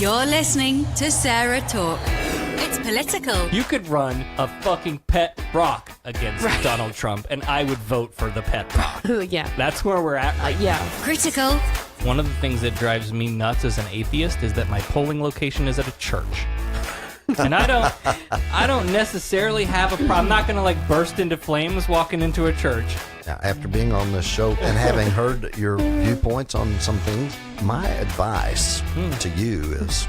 You're listening to Sarah Talk. It's political. You could run a fucking pet rock against Donald Trump, and I would vote for the pet rock. Yeah. That's where we're at. Yeah. Critical. One of the things that drives me nuts as an atheist is that my polling location is at a church. And I don't necessarily have a problem. I'm not going to like burst into flames walking into a church. Now, after being on this show and having heard your viewpoints on some things, my advice to you is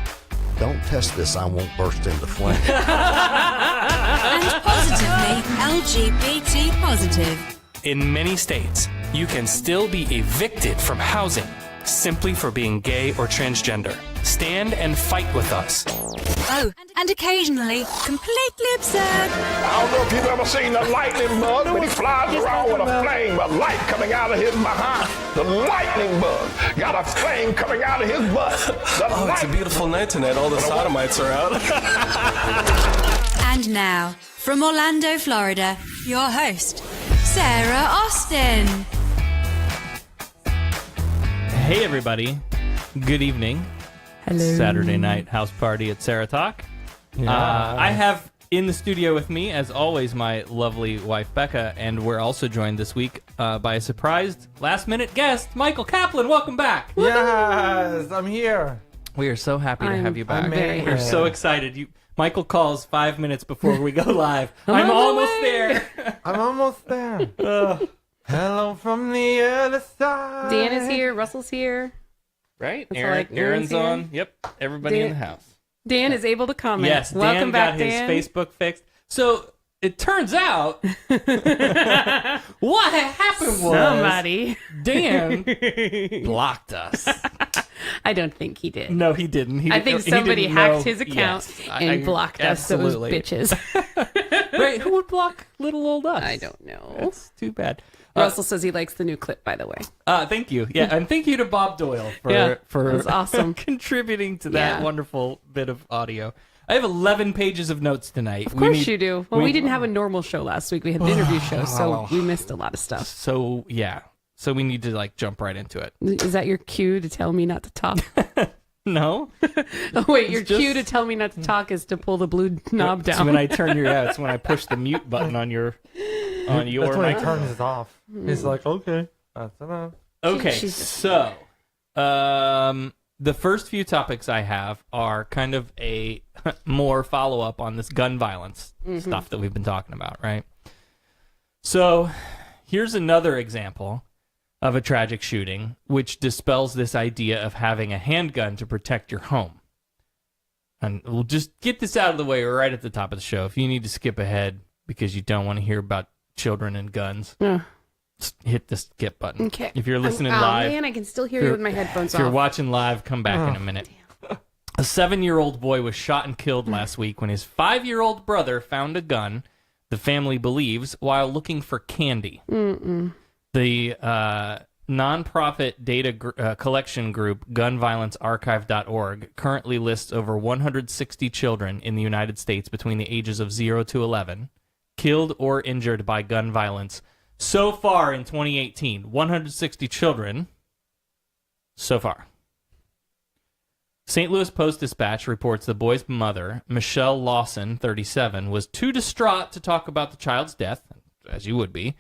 don't test this. I won't burst into flames. And positively LGBT positive. In many states, you can still be evicted from housing simply for being gay or transgender. Stand and fight with us. Oh, and occasionally completely absurd. I don't know if you've ever seen a lightning bug, but he flies around with a flame of light coming out of his behind. The lightning bug got a flame coming out of his butt. It's a beautiful night tonight. All the sodomites are out. And now, from Orlando, Florida, your host, Sarah Austin. Hey, everybody. Good evening. Hello. Saturday night house party at Sarah Talk. I have in the studio with me, as always, my lovely wife, Becca, and we're also joined this week by a surprised last-minute guest, Michael Kaplan. Welcome back. Yes, I'm here. We are so happy to have you back. very We're so excited. Michael calls 5 minutes before we go live. I'm almost there. I'm almost there. Hello from the other side. Dan is here. Russell's here. Right? That's Aaron's Aaron's here. on. Yep. Everybody in the house. Dan is able to comment. Yes, Welcome Dan back, got his Dan. Facebook fixed. So it turns out what happened was Somebody. Dan blocked us. I don't think he did. No, he didn't. I think somebody hacked his account and blocked us, those absolutely. bitches. Right? Who would block little old us? I don't know. That's too bad. Russell says he likes the new clip, by the way. Thank you. Yeah, and thank you to Bob Doyle for That was awesome. contributing to that wonderful bit of audio. I have 11 pages of notes tonight. Of course you do. Well, we didn't have a normal show last week. We had an interview show, so we missed a lot of stuff. So, yeah. So we need to, like, jump right into it. Is that your cue to tell me not to talk? No. Oh, wait, your just- cue to tell me not to talk is to pull the blue knob down. It's when I turn your, it's when I push the mute button on your That's when he microphone. turns it off. He's like, okay, that's enough. Okay, She's- so the first few topics I have are kind of a more follow-up on this gun violence stuff that we've been talking about, right? So here's another example of a tragic shooting, which dispels this idea of having a handgun to protect your home. And we'll just get this out of the way right at the top of the show. If you need to skip ahead because you don't want to hear about children and guns, just hit the skip button. Okay. If you're listening oh, live, man, I can still hear you with my headphones if you're off. watching live, come back in a minute. A 7-year-old boy was shot and killed last week when his 5-year-old brother found a gun, the family believes, while looking for candy. The nonprofit data collection group gunviolencearchive.org currently lists over 160 children in the United States between the ages of 0 to 11 killed or injured by gun violence so far in 2018. 160 children so far. St. Louis Post-Dispatch reports the boy's mother, Michelle Lawson, 37, was too distraught to talk about the child's death, as you would be,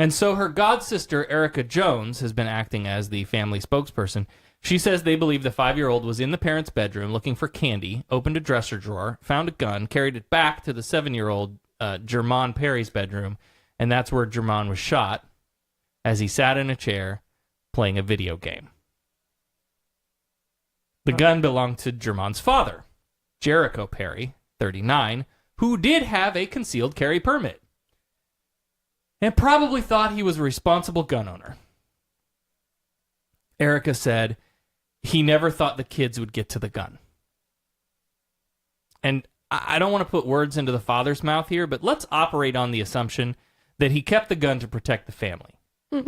and so her godsister, Erica Jones, has been acting as the family spokesperson. She says they believe the 5-year-old was in the parents' bedroom looking for candy, opened a dresser drawer, found a gun, carried it back to the 7-year-old Jermon Perry's bedroom, and that's where Jermon was shot as he sat in a chair playing a video game. The gun belonged to Jermon's father, Jericho Perry, 39, who did have a concealed carry permit and probably thought he was a responsible gun owner. Erica said he never thought the kids would get to the gun. And I don't want to put words into the father's mouth here, but let's operate on the assumption that he kept the gun to protect the family,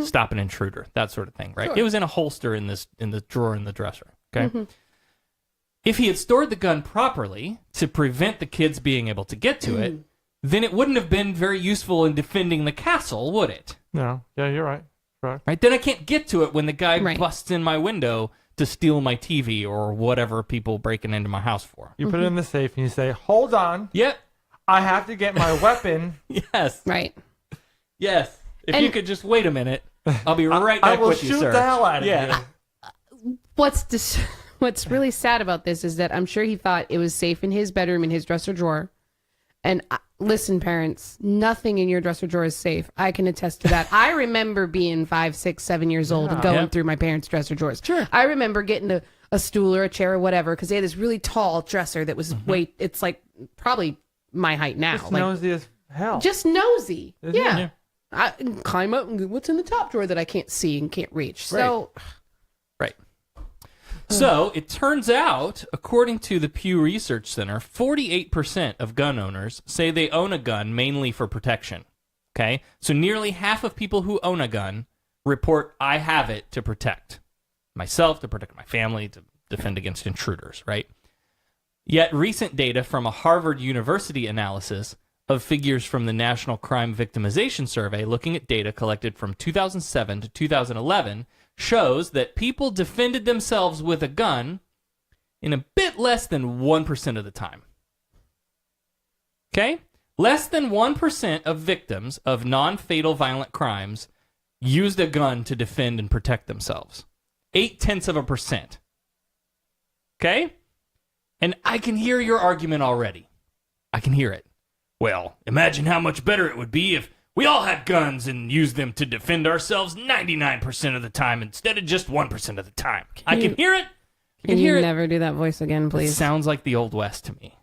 stop an intruder, that sort of thing, right? Sure. It was in a holster in the drawer in the dresser, okay? If he had stored the gun properly to prevent the kids being able to get to it, then it wouldn't have been very useful in defending the castle, would it? No, yeah, you're right. Right. Right? Then I can't get to it when the guy Right. busts in my window to steal my TV or whatever people breaking into my house for. You put it in the safe and you say, hold on. Yep. I have to get my weapon. Yes. Right. Yes. If you could just wait a minute, I'll be right back with you, sir. I will shoot the hell out of you. What's really sad about this is that I'm sure he thought it was safe in his bedroom, in his dresser drawer. And listen, parents, nothing in your dresser drawer is safe. I can attest to that. I remember being 5, 6, 7 years old and going through my parents' dresser drawers. Sure. I remember getting a stool or a chair or whatever because they had this really tall dresser that was it's like probably my height now. Just like, nosy as hell. Just nosy. Yeah. Yeah. I can climb up and go, what's in the top drawer that I can't see and can't reach. So, right. So it turns out, according to the Pew Research Center, 48% of gun owners say they own a gun mainly for protection. Okay? So nearly half of people who own a gun report, I have it to protect myself, to protect my family, to defend against intruders, right? Yet recent data from a Harvard University analysis of figures from the National Crime Victimization Survey looking at data collected from 2007 to 2011 shows that people defended themselves with a gun in a bit less than 1% of the time. Okay? Less than 1% of victims of non-fatal violent crimes used a gun to defend and protect themselves. 0.8%. Okay? And I can hear your argument already. I can hear it. Well, imagine how much better it would be if we all had guns and used them to defend ourselves 99% of the time instead of just 1% of the time. I can hear it. I can you never do that voice again, please? It sounds like the Old West to me.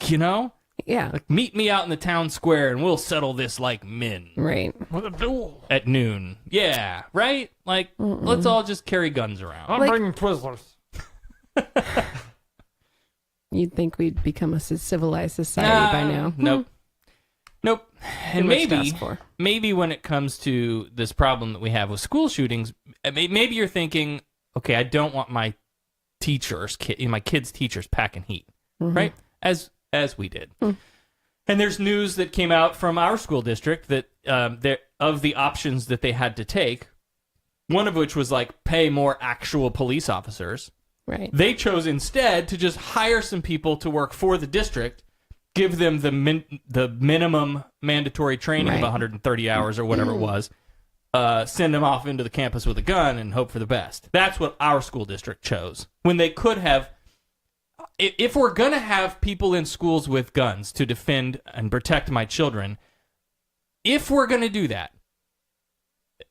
You know? Yeah. Like, meet me out in the town square and we'll settle this like men. Right. With a duel. At noon. Yeah, right? Like, let's all just carry guns around. I'm bringing Twizzlers. You'd think we'd become a civilized society by now. Nope. Nope. And Too much to ask for. maybe when it comes to this problem that we have with school shootings, maybe you're thinking, okay, I don't want my teachers, my kids' teachers packing heat, right? As we did. And there's news that came out from our school district that of the options that they had to take, one of which was like pay more actual police officers. Right. They chose instead to just hire some people to work for the district, give them the minimum mandatory training of 130 hours or whatever it was, send them off into the campus with a gun and hope for the best. That's what our school district chose. When they could have, if we're going to have people in schools with guns to defend and protect my children, if we're going to do that,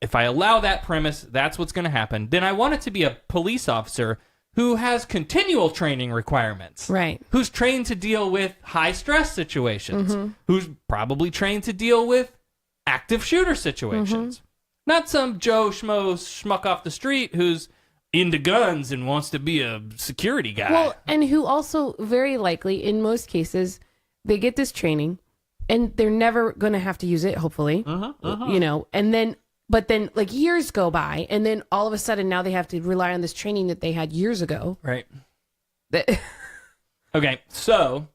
if I allow that premise, that's what's going to happen, then I want it to be a police officer who has continual training requirements. Right. Who's trained to deal with high-stress situations. Who's probably trained to deal with active shooter situations. Not some Joe schmuck off the street who's into guns and wants to be a security guy. Well, and who also very likely, in most cases, they get this training and they're never going to have to use it, hopefully. You know, and then... But then, like, years go by, and then all of a sudden now they have to rely on this training that they had years ago. Right. Okay, so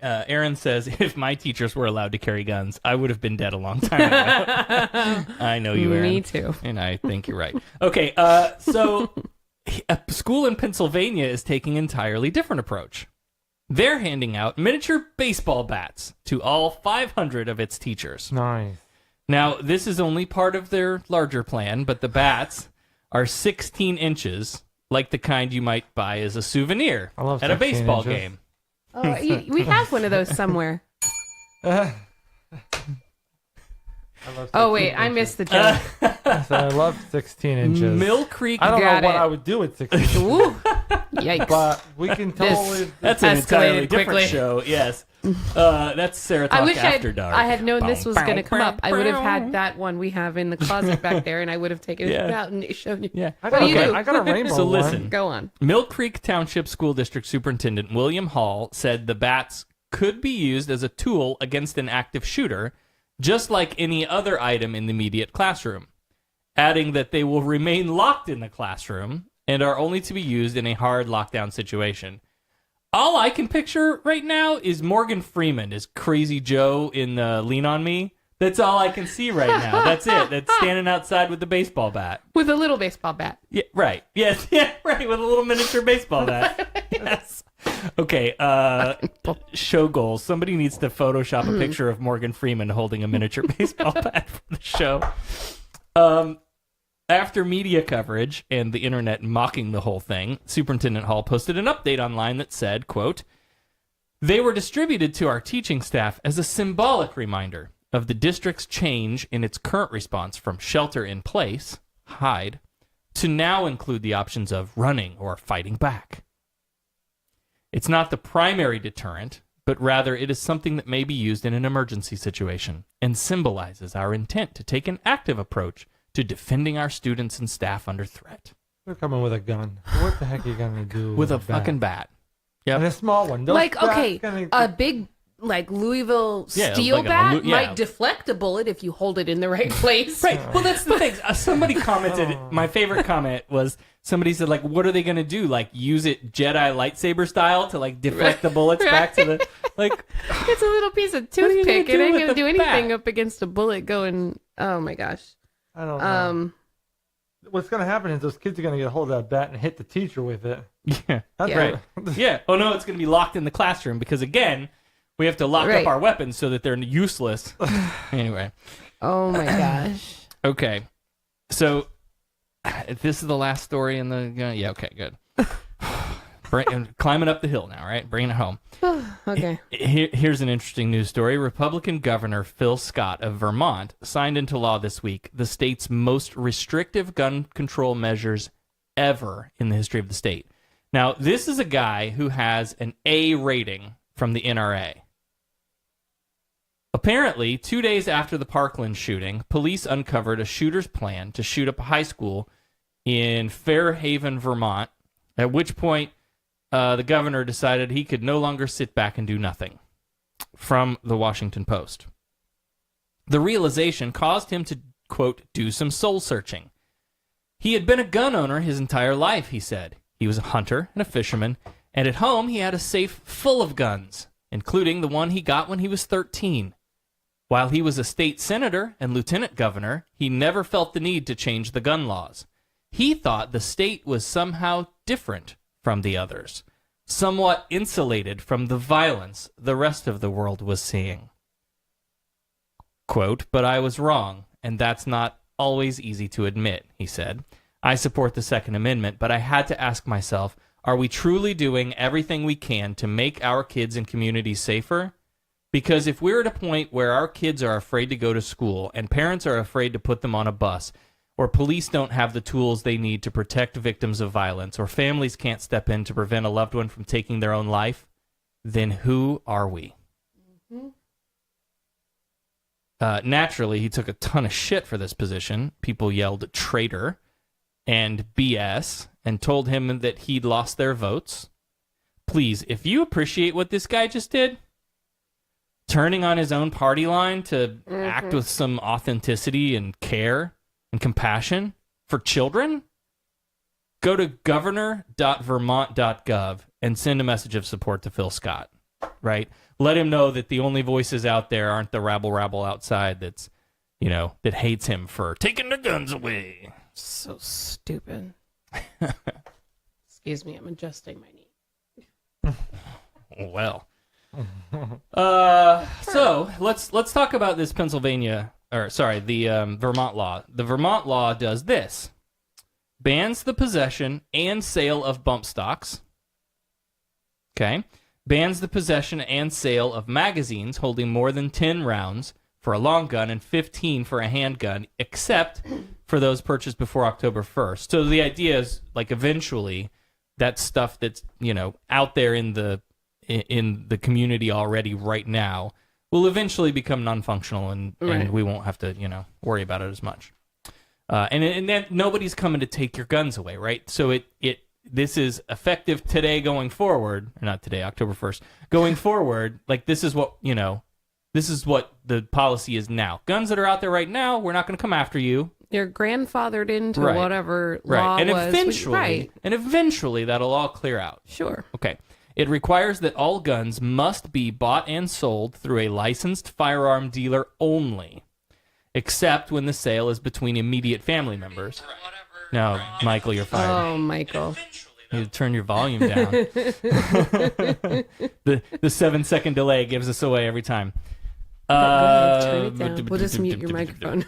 Aaron says, if my teachers were allowed to carry guns, I would have been dead a long time ago. I know you, Aaron. Me too. And I think you're right. Okay, so a school in Pennsylvania is taking an entirely different approach. They're handing out miniature baseball bats to all 500 of its teachers. Nice. Now, this is only part of their larger plan, but the bats are 16 inches, like the kind you might buy as a souvenir at a baseball game. Oh, we have one of those somewhere. Oh, wait, I missed the joke. So I love 16 inches. Mill Creek. I don't know Got what it. I would do with 16 inches. Ooh, yikes. But we can totally... That's an entirely escalated different quickly. show, yes. That's Sarah Talk I wish After Dark. I had known this was going to come up. I would have had that one we have in the closet back there, and I would have taken it out and shown you. Yeah. I What do you do? got a rainbow So one. listen. Go on. Mill Creek Township School District Superintendent William Hall said the bats could be used as a tool against an active shooter, just like any other item in the immediate classroom, adding that they will remain locked in the classroom and are only to be used in a hard lockdown situation. All I can picture right now is Morgan Freeman as Crazy Joe in Lean On Me, That's all I can see right now. That's it. That's standing outside with the baseball bat. With a little baseball bat. Yeah, right. Yes, yeah, right. With a little miniature baseball bat. Yes. Okay. Show goals. Somebody needs to Photoshop a picture of Morgan Freeman holding a miniature baseball bat for the show. After media coverage and the internet mocking the whole thing, Superintendent Hall posted an update online that said, quote, "They were distributed to our teaching staff as a symbolic reminder of the district's change in its current response from shelter in place, hide, to now include the options of running or fighting back. It's not the primary deterrent, but rather it is something that may be used in an emergency situation and symbolizes our intent to take an active approach to defending our students and staff under threat." They're coming with a gun. What the heck are you going to do With a bat? fucking bat. Yep. And a small one. Those Like, bats okay, gonna- a big, like, Louisville Yeah, steel like bat yeah. might deflect a bullet if you hold it in the right place. Right. Well, that's the thing. Somebody commented, my favorite comment was somebody said, like, what are they going to do? Like, use it Jedi lightsaber style to, like, deflect the bullets back to the, like. It's a little piece of are you gonna toothpick. It do ain't with going to the do anything bat? up against a bullet going, oh my gosh. I don't know. What's going to happen is those kids are going to get a hold of that bat and hit the teacher with it. Yeah. That's Yeah. Right. Yeah. Oh, no, it's going to be locked in the classroom because, again, we have to lock Right. up our weapons so that they're useless. Anyway. Oh my gosh. Okay. So, this is the last story in the. Yeah, okay, good. Climbing up the hill now, right? Bringing it home. Okay. Here's an interesting news story. Republican Governor Phil Scott of Vermont signed into law this week the state's most restrictive gun control measures ever in the history of the state. Now, this is a guy who has an A rating from the NRA. Apparently, 2 days after the Parkland shooting, police uncovered a shooter's plan to shoot up a high school in Fairhaven, Vermont, at which point the governor decided he could no longer sit back and do nothing. From the Washington Post. The realization caused him to, quote, do some soul searching. He had been a gun owner his entire life, he said. He was a hunter and a fisherman, and at home he had a safe full of guns, including the one he got when he was 13. While he was a state senator and lieutenant governor, he never felt the need to change the gun laws. He thought the state was somehow different from the others, somewhat insulated from the violence the rest of the world was seeing. Quote, "But I was wrong, and that's not always easy to admit," he said. "I support the Second Amendment, but I had to ask myself, are we truly doing everything we can to make our kids and communities safer? Because if we're at a point where our kids are afraid to go to school and parents are afraid to put them on a bus, or police don't have the tools they need to protect victims of violence, or families can't step in to prevent a loved one from taking their own life, then who are we?" Mm-hmm. Naturally, he took a ton of shit for this position. People yelled traitor and BS and told him that he'd lost their votes. Please, if you appreciate what this guy just did, turning on his own party line to act with some authenticity and care and compassion for children, go to governor.vermont.gov and send a message of support to Phil Scott, right? Let him know that the only voices out there aren't the rabble outside that's, you know, that hates him for taking the guns away. So stupid. Excuse me, I'm adjusting my knee. Well. So let's talk about this the Vermont law. The Vermont law does this. Bans the possession and sale of bump stocks. Okay. Bans the possession and sale of magazines holding more than 10 rounds for a long gun and 15 for a handgun, except for those purchased before October 1st. So the idea is, like, eventually that stuff that's, you know, out there in the community already right now will eventually become non-functional and we won't have to, you know, worry about it as much. And then nobody's coming to take your guns away, right? So this is effective today going forward, or not today, October 1st, going forward, like this is what the policy is now. Guns that are out there right now, we're not going to come after you. You're grandfathered into whatever law and was. Eventually that'll all clear out. Sure. Okay. It requires that all guns must be bought and sold through a licensed firearm dealer only. except when the sale is between immediate family members. No, Michael, you're fired. Oh, Michael. You need to turn your volume down. The 7-second delay gives us away every time. Go ahead, turn it down. We'll just mute your microphone.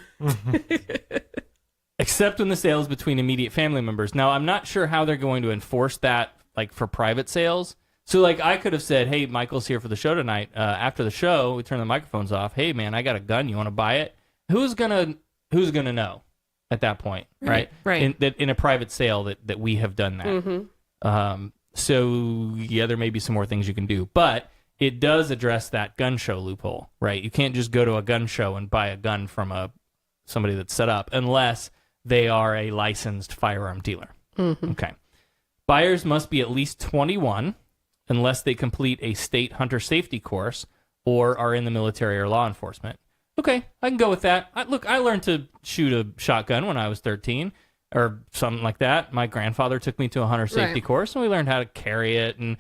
Except when the sale is between immediate family members. Now, I'm not sure how they're going to enforce that, like, for private sales. So, like, I could have said, hey, Michael's here for the show tonight. After the show, we turn the microphones off. Hey, man, I got a gun. You want to buy it? Who's gonna know at that point, right? Right. In a private sale that we have done that. Mm-hmm. So, yeah, there may be some more things you can do. But it does address that gun show loophole, right? You can't just go to a gun show and buy a gun from somebody that's set up unless they are a licensed firearm dealer. Mm-hmm. Okay. Buyers must be at least 21 unless they complete a state hunter safety course or are in the military or law enforcement. Okay, I can go with that. I learned to shoot a shotgun when I was 13 or something like that. My grandfather took me to a hunter safety course, and we learned how to carry it and,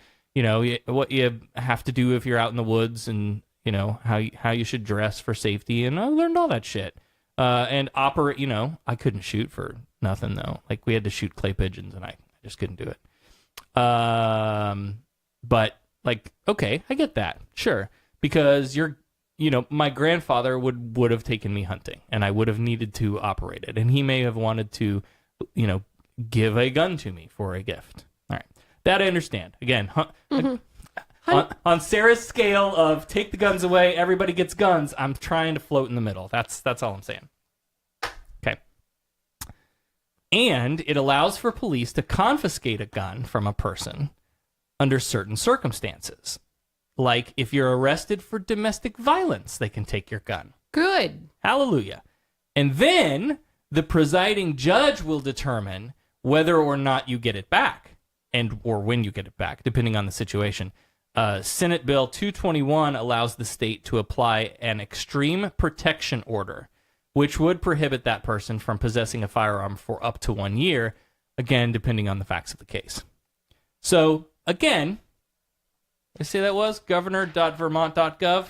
what you have to do if you're out in the woods and, how you should dress for safety. And I learned all that shit. And operate, I couldn't shoot for nothing, though. Like, we had to shoot clay pigeons, and I just couldn't do it. But, like, okay, I get that. Sure. Because my grandfather would have taken me hunting, and I would have needed to operate it. And he may have wanted to, give a gun to me for a gift. All right. That I understand. Again, on Sarah's scale of take the guns away, everybody gets guns, I'm trying to float in the middle. That's all I'm saying. Okay. And it allows for police to confiscate a gun from a person under certain circumstances. Like if you're arrested for domestic violence, they can take your gun. Good. Hallelujah. And then the presiding judge will determine whether or not you get it back or when you get it back, depending on the situation. Senate Bill 221 allows the state to apply an extreme protection order, which would prohibit that person from possessing a firearm for up to 1 year, again, depending on the facts of the case. So, again, I say that was governor.vermont.gov,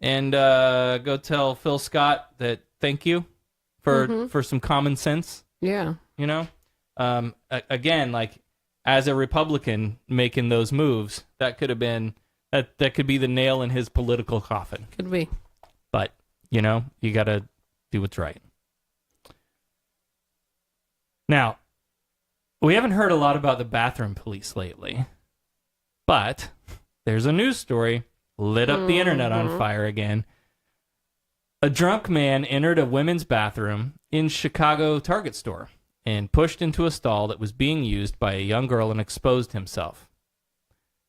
and go tell Phil Scott that thank you for some common sense. Yeah. Again, like, as a Republican making those moves, that could have been that could be the nail in his political coffin. Could be. But, you got to do what's right. Now, we haven't heard a lot about the bathroom police lately, but there's a news story lit up the internet on fire again. A drunk man entered a women's bathroom in Chicago Target store and pushed into a stall that was being used by a young girl and exposed himself.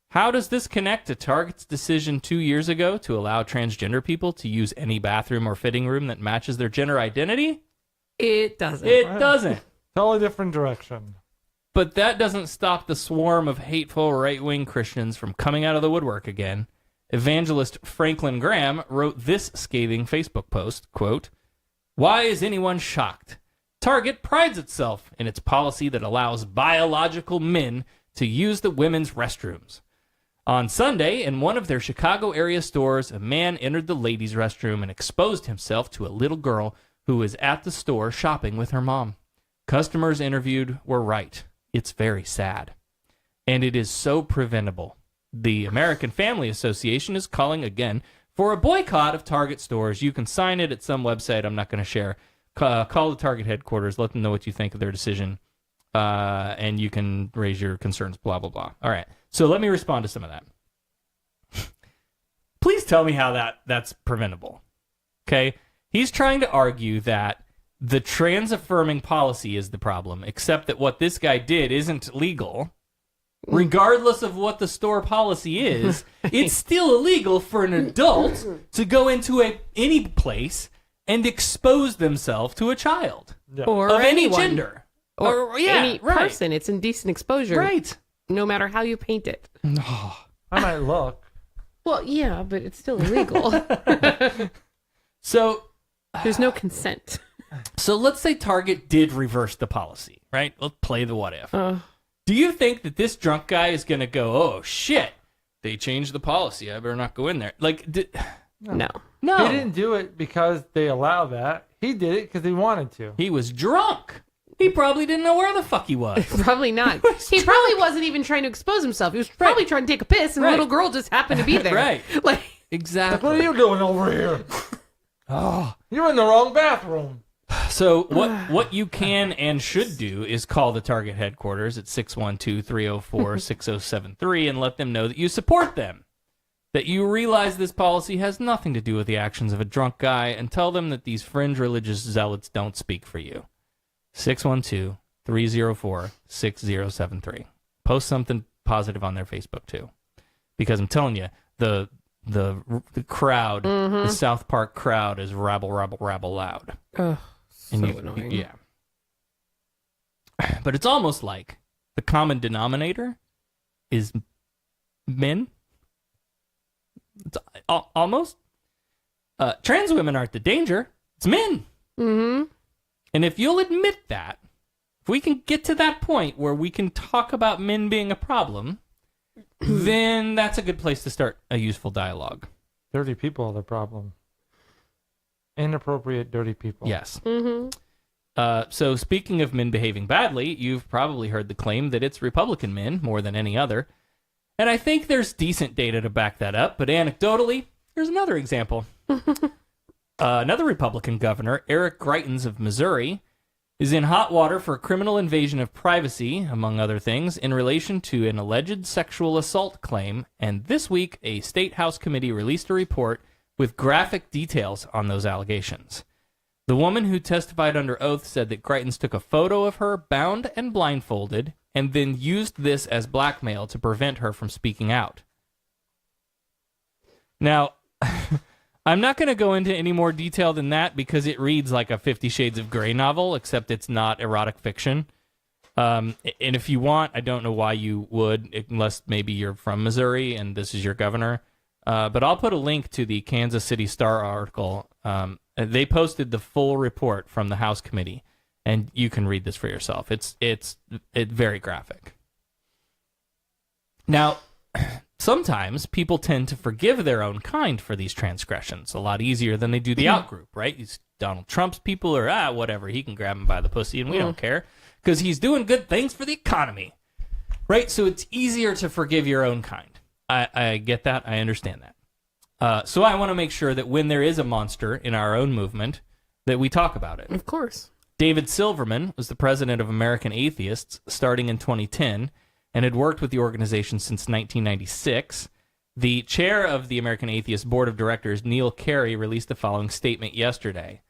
How does this connect to Target's decision 2 years ago to allow transgender people to use any bathroom or fitting room that matches their gender identity? It doesn't. It doesn't. Totally different direction. But that doesn't stop the swarm of hateful right-wing Christians from coming out of the woodwork again. Evangelist Franklin Graham wrote this scathing Facebook post, quote, "Why is anyone shocked? Target prides itself in its policy that allows biological men to use the women's restrooms. On Sunday, in one of their Chicago area stores, a man entered the ladies' restroom and exposed himself to a little girl who was at the store shopping with her mom. Customers interviewed were right. It's very sad. And it is so preventable. The American Family Association is calling again for a boycott of Target stores. You can sign it at some website I'm not going to share. Call the Target headquarters. Let them know what you think of their decision. And you can raise your concerns, blah, blah, blah. All right. So let me respond to some of that. Please tell me how that's preventable. Okay? He's trying to argue that the trans-affirming policy is the problem, except that what this guy did isn't legal. Regardless of what the store policy is, it's still illegal for an adult to go into any place and expose themselves to a child. Yeah. Or of any anyone. gender. Or any person. It's indecent exposure. Right. No matter how you paint it. I might look. Well, yeah, but it's still illegal. So There's no consent. So let's say Target did reverse the policy, right? Let's play the what if. Do you think that this drunk guy is going to go, oh, shit, they changed the policy, I better not go in there? Like, No. No. He didn't do it because they allow that. He did it because he wanted to. He was drunk. He probably didn't know where the fuck he was. Probably not. He probably wasn't even trying to expose himself. He was probably trying to take a piss, and the little girl just happened to be there. Right. Like, Exactly. What are you doing over here? Oh, you're in the wrong bathroom. So what you can and should do is call the Target headquarters at 612-304-6073 and let them know that you support them, that you realize this policy has nothing to do with the actions of a drunk guy, and tell them that these fringe religious zealots don't speak for you. 612-304-6073. Post something positive on their Facebook too, because I'm telling you, the crowd, the South Park crowd, is rabble loud. ugh, so annoying. Yeah. But it's almost like the common denominator is men. It's almost. Trans women aren't the danger. It's men. Mm-hmm. And if you'll admit that, if we can get to that point where we can talk about men being a problem, then that's a good place to start a useful dialogue. Dirty people are the problem. Inappropriate, dirty people. Yes. Mm-hmm. So speaking of men behaving badly, you've probably heard the claim that it's Republican men more than any other. And I think there's decent data to back that up, but anecdotally, here's another example. Another Republican governor, Eric Greitens of Missouri, is in hot water for criminal invasion of privacy, among other things, in relation to an alleged sexual assault claim, and this week a state House committee released a report with graphic details on those allegations. The woman who testified under oath said that Greitens took a photo of her bound and blindfolded and then used this as blackmail to prevent her from speaking out. Now, I'm not going to go into any more detail than that because it reads like a 50 Shades of Grey novel, except it's not erotic fiction. And if you want, I don't know why you would, unless maybe you're from Missouri and this is your governor. But I'll put a link to the Kansas City Star article. They posted the full report from the House committee, and you can read this for yourself. It's very graphic. Now, sometimes people tend to forgive their own kind for these transgressions a lot easier than they do the outgroup, right? These Donald Trump's people are, whatever, he can grab him by the pussy and we don't care because he's doing good things for the economy, right? So it's easier to forgive your own kind. I get that. I understand that. So I want to make sure that when there is a monster in our own movement, that we talk about it. Of course. David Silverman was the president of American Atheists starting in 2010 and had worked with the organization since 1996. The chair of the American Atheist Board of Directors, Neil Carey, released the following statement yesterday.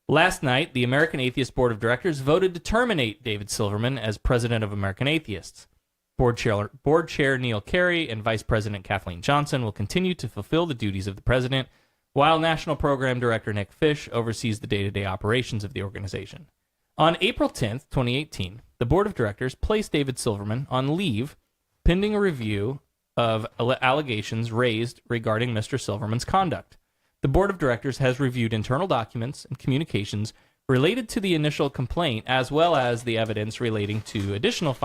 Last night, the American Atheist Board of Directors voted to terminate David Silverman as president of American Atheists. Board Chair Neil Carey and Vice President Kathleen Johnson will continue to fulfill the duties of the president, while National Program Director Nick Fish oversees the day-to-day operations of the organization. On April 10th, 2018, the Board of Directors placed David Silverman on leave pending a review of allegations raised regarding Mr. Silverman's conduct. The Board of Directors has reviewed internal documents and communications related to the initial complaint, as well as the evidence relating to additional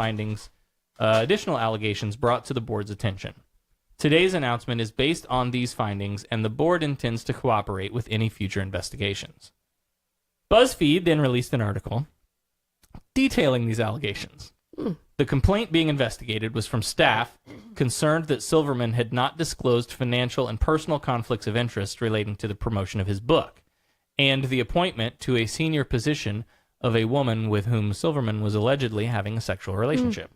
allegations brought to the board's attention. Today's announcement is based on these findings, and the board intends to cooperate with any future investigations. BuzzFeed then released an article detailing these allegations. The complaint being investigated was from staff concerned that Silverman had not disclosed financial and personal conflicts of interest relating to the promotion of his book, and the appointment to a senior position of a woman with whom Silverman was allegedly having a sexual relationship.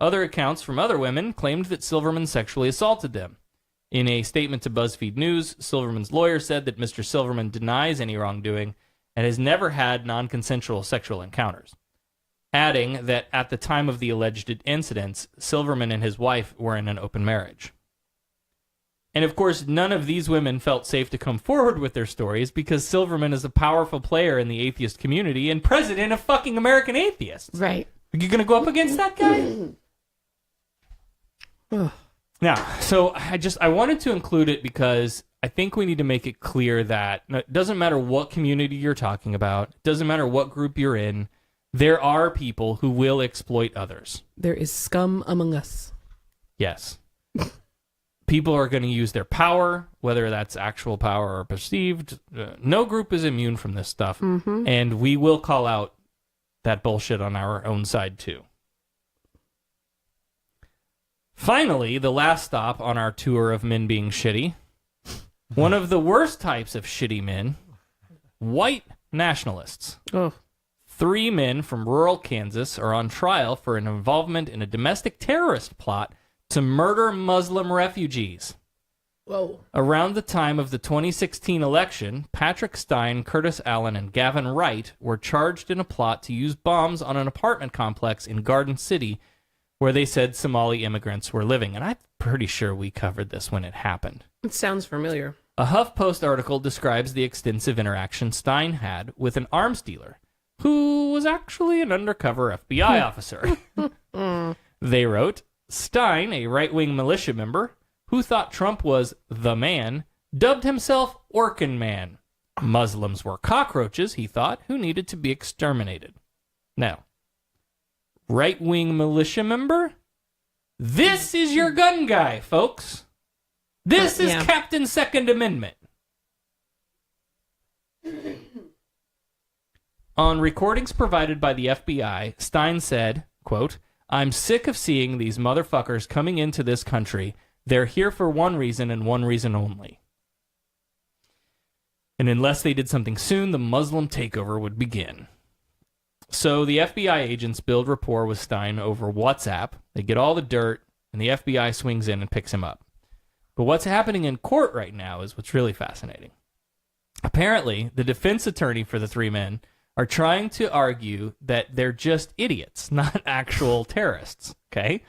Other accounts from other women claimed that Silverman sexually assaulted them. In a statement to BuzzFeed News, Silverman's lawyer said that Mr. Silverman denies any wrongdoing and has never had non-consensual sexual encounters, adding that at the time of the alleged incidents, Silverman and his wife were in an open marriage. And of course, none of these women felt safe to come forward with their stories because Silverman is a powerful player in the atheist community and president of fucking American Atheists. Right. Are you going to go up against that guy? Now, so I wanted to include it because I think we need to make it clear that it doesn't matter what community you're talking about, it doesn't matter what group you're in, there are people who will exploit others. There is scum among us. Yes. People are going to use their power, whether that's actual power or perceived. No group is immune from this stuff. And we will call out that bullshit on our own side, too. Finally, the last stop on our tour of men being shitty. One of the worst types of shitty men, white nationalists. Oh. 3 men from rural Kansas are on trial for an involvement in a domestic terrorist plot to murder Muslim refugees. Whoa. Around the time of the 2016 election, Patrick Stein, Curtis Allen, and Gavin Wright were charged in a plot to use bombs on an apartment complex in Garden City where they said Somali immigrants were living. And I'm pretty sure we covered this when it happened. It sounds familiar. A HuffPost article describes the extensive interaction Stein had with an arms dealer who was actually an undercover FBI officer. They wrote, Stein, a right-wing militia member who thought Trump was the man, dubbed himself Orkin Man. Muslims were cockroaches, he thought, who needed to be exterminated. Now, right-wing militia member? This is your gun guy, folks. This is Captain Second Amendment. On recordings provided by the FBI, Stein said, quote, I'm sick of seeing these motherfuckers coming into this country. They're here for one reason and one reason only. And unless they did something soon, the Muslim takeover would begin. So the FBI agents build rapport with Stein over WhatsApp. They get all the dirt, and the FBI swings in and picks him up. But what's happening in court right now is what's really fascinating. Apparently, the defense attorney for the 3 men are trying to argue that they're just idiots, not actual terrorists, okay?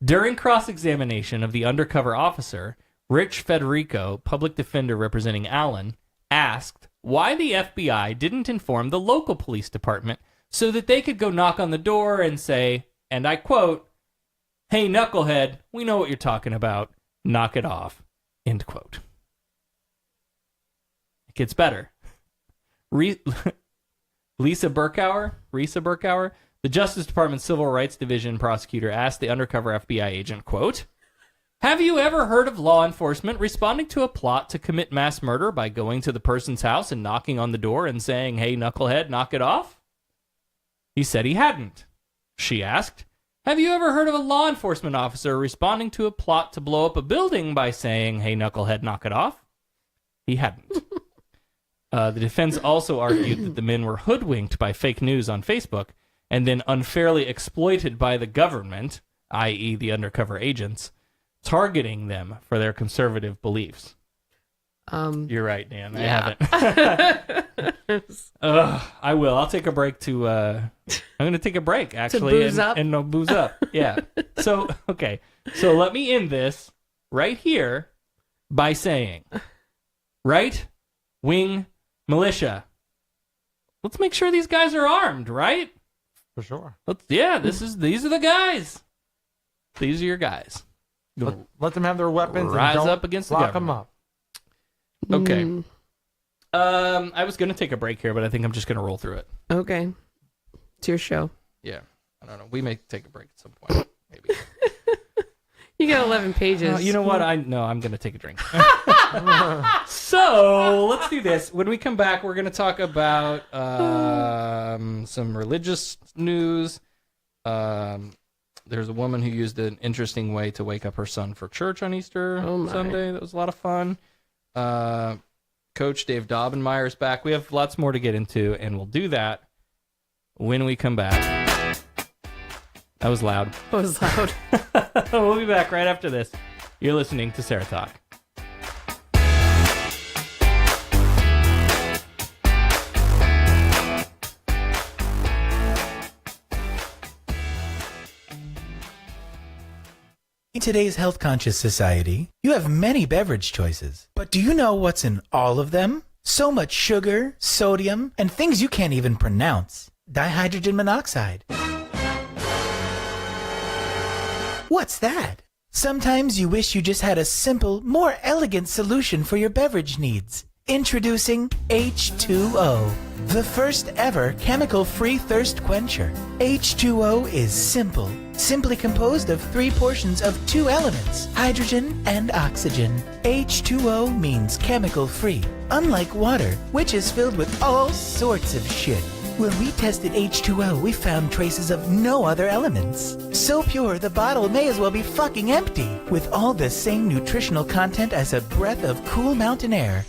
During cross-examination of the undercover officer, Rich Federico, public defender representing Allen, asked why the FBI didn't inform the local police department so that they could go knock on the door and say, and I quote, hey, knucklehead, we know what you're talking about. Knock it off. End quote. It gets better. Lisa Burkauer, the Justice Department Civil Rights Division prosecutor, asked the undercover FBI agent, quote, have you ever heard of law enforcement responding to a plot to commit mass murder by going to the person's house and knocking on the door and saying, hey, knucklehead, knock it off? He said he hadn't. She asked, have you ever heard of a law enforcement officer responding to a plot to blow up a building by saying, hey, knucklehead, knock it off? He hadn't. The defense also argued that the men were hoodwinked by fake news on Facebook and then unfairly exploited by the government, i.e. the undercover agents, targeting them for their conservative beliefs. You're right, Dan. Yeah. I haven't. I will. I'll take a break to... I'm going to take a break, actually. To booze up? And no, booze up. Yeah. So, okay. So let me end this right here by saying, right-wing militia. Let's make sure these guys are armed, right? For sure. These are the guys. These are your guys. Let them have their weapons. Rise and don't up against the lock government. them up. Okay. I was going to take a break here, but I think I'm just going to roll through it. Okay. It's your show. Yeah. I don't know. We may take a break at some point. Maybe. You got 11 pages. You know what? I'm going to take a drink. So let's do this. When we come back, we're going to talk about some religious news. There's a woman who used an interesting way to wake up her son for church on Easter Sunday. That was a lot of fun. Coach Dave Daubenmire is back. We have lots more to get into, and we'll do that when we come back. That was loud. That was loud. We'll be back right after this. You're listening to Sarah Talk. In today's health-conscious society, you have many beverage choices. But do you know what's in all of them? So much sugar, sodium, and things you can't even pronounce. Dihydrogen monoxide. What's that? Sometimes you wish you just had a simple, more elegant solution for your beverage needs. Introducing H2O. The first ever chemical-free thirst quencher. H2O is simple, simply composed of 3 portions of 2 elements, hydrogen and oxygen. H2O means chemical-free, unlike water, which is filled with all sorts of shit. When we tested H2O, we found traces of no other elements. So pure, the bottle may as well be fucking empty, with all the same nutritional content as a breath of cool mountain air.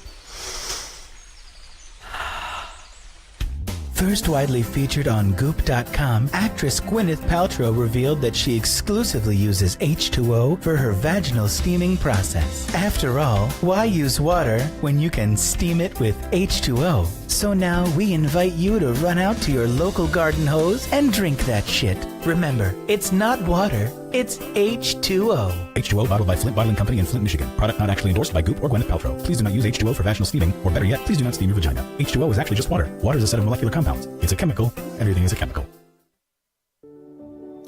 First widely featured on Goop.com, actress Gwyneth Paltrow revealed that she exclusively uses H2O for her vaginal steaming process. After all, why use water when you can steam it with H2O? So now we invite you to run out to your local garden hose and drink that shit. Remember, it's not water, it's H2O. H2O bottled by Flint Bottling Company in Flint, Michigan. Product not actually endorsed by Goop or Gwyneth Paltrow. Please do not use H2O for vaginal steaming, or better yet, please do not steam your vagina. H2O is actually just water. Water is a set of molecular compounds. It's a chemical. Everything is a chemical.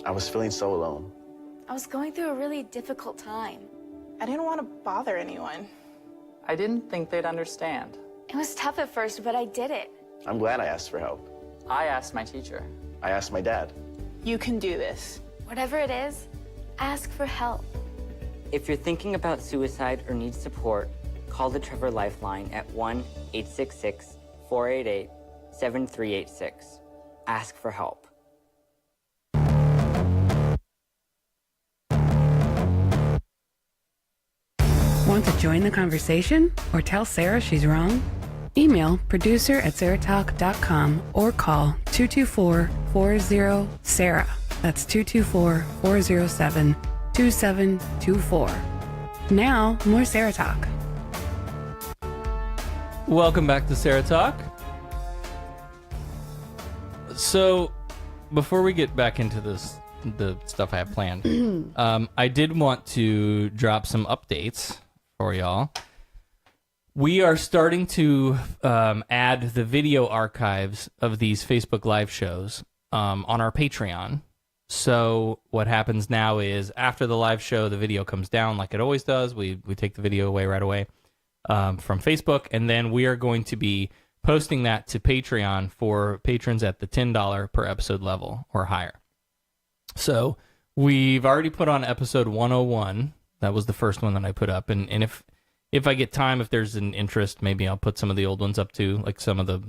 I was feeling so alone. I was going through a really difficult time. I didn't want to bother anyone. I didn't think they'd understand. It was tough at first, but I did it. I'm glad I asked for help. I asked my teacher. I asked my dad. You can do this. Whatever it is, ask for help. If you're thinking about suicide or need support, call the Trevor Lifeline at 1-866-488-7386. Ask for help. Want to join the conversation or tell Sarah she's wrong? Email producer@SarahTalk.com or call 224-40-SARAH. That's 224-407-2724. Now, more Sarah Talk. Welcome back to Sarah Talk. So, before we get back into the stuff I have planned, I did want to drop some updates for y'all. We are starting to add the video archives of these Facebook Live shows on our Patreon. So what happens now is after the live show, the video comes down like it always does. We take the video away right away from Facebook, and then we are going to be posting that to Patreon for patrons at the $10 per episode level or higher. So we've already put on episode 101. That was the first one that I put up, and if I get time, if there's an interest, maybe I'll put some of the old ones up too, like some of the,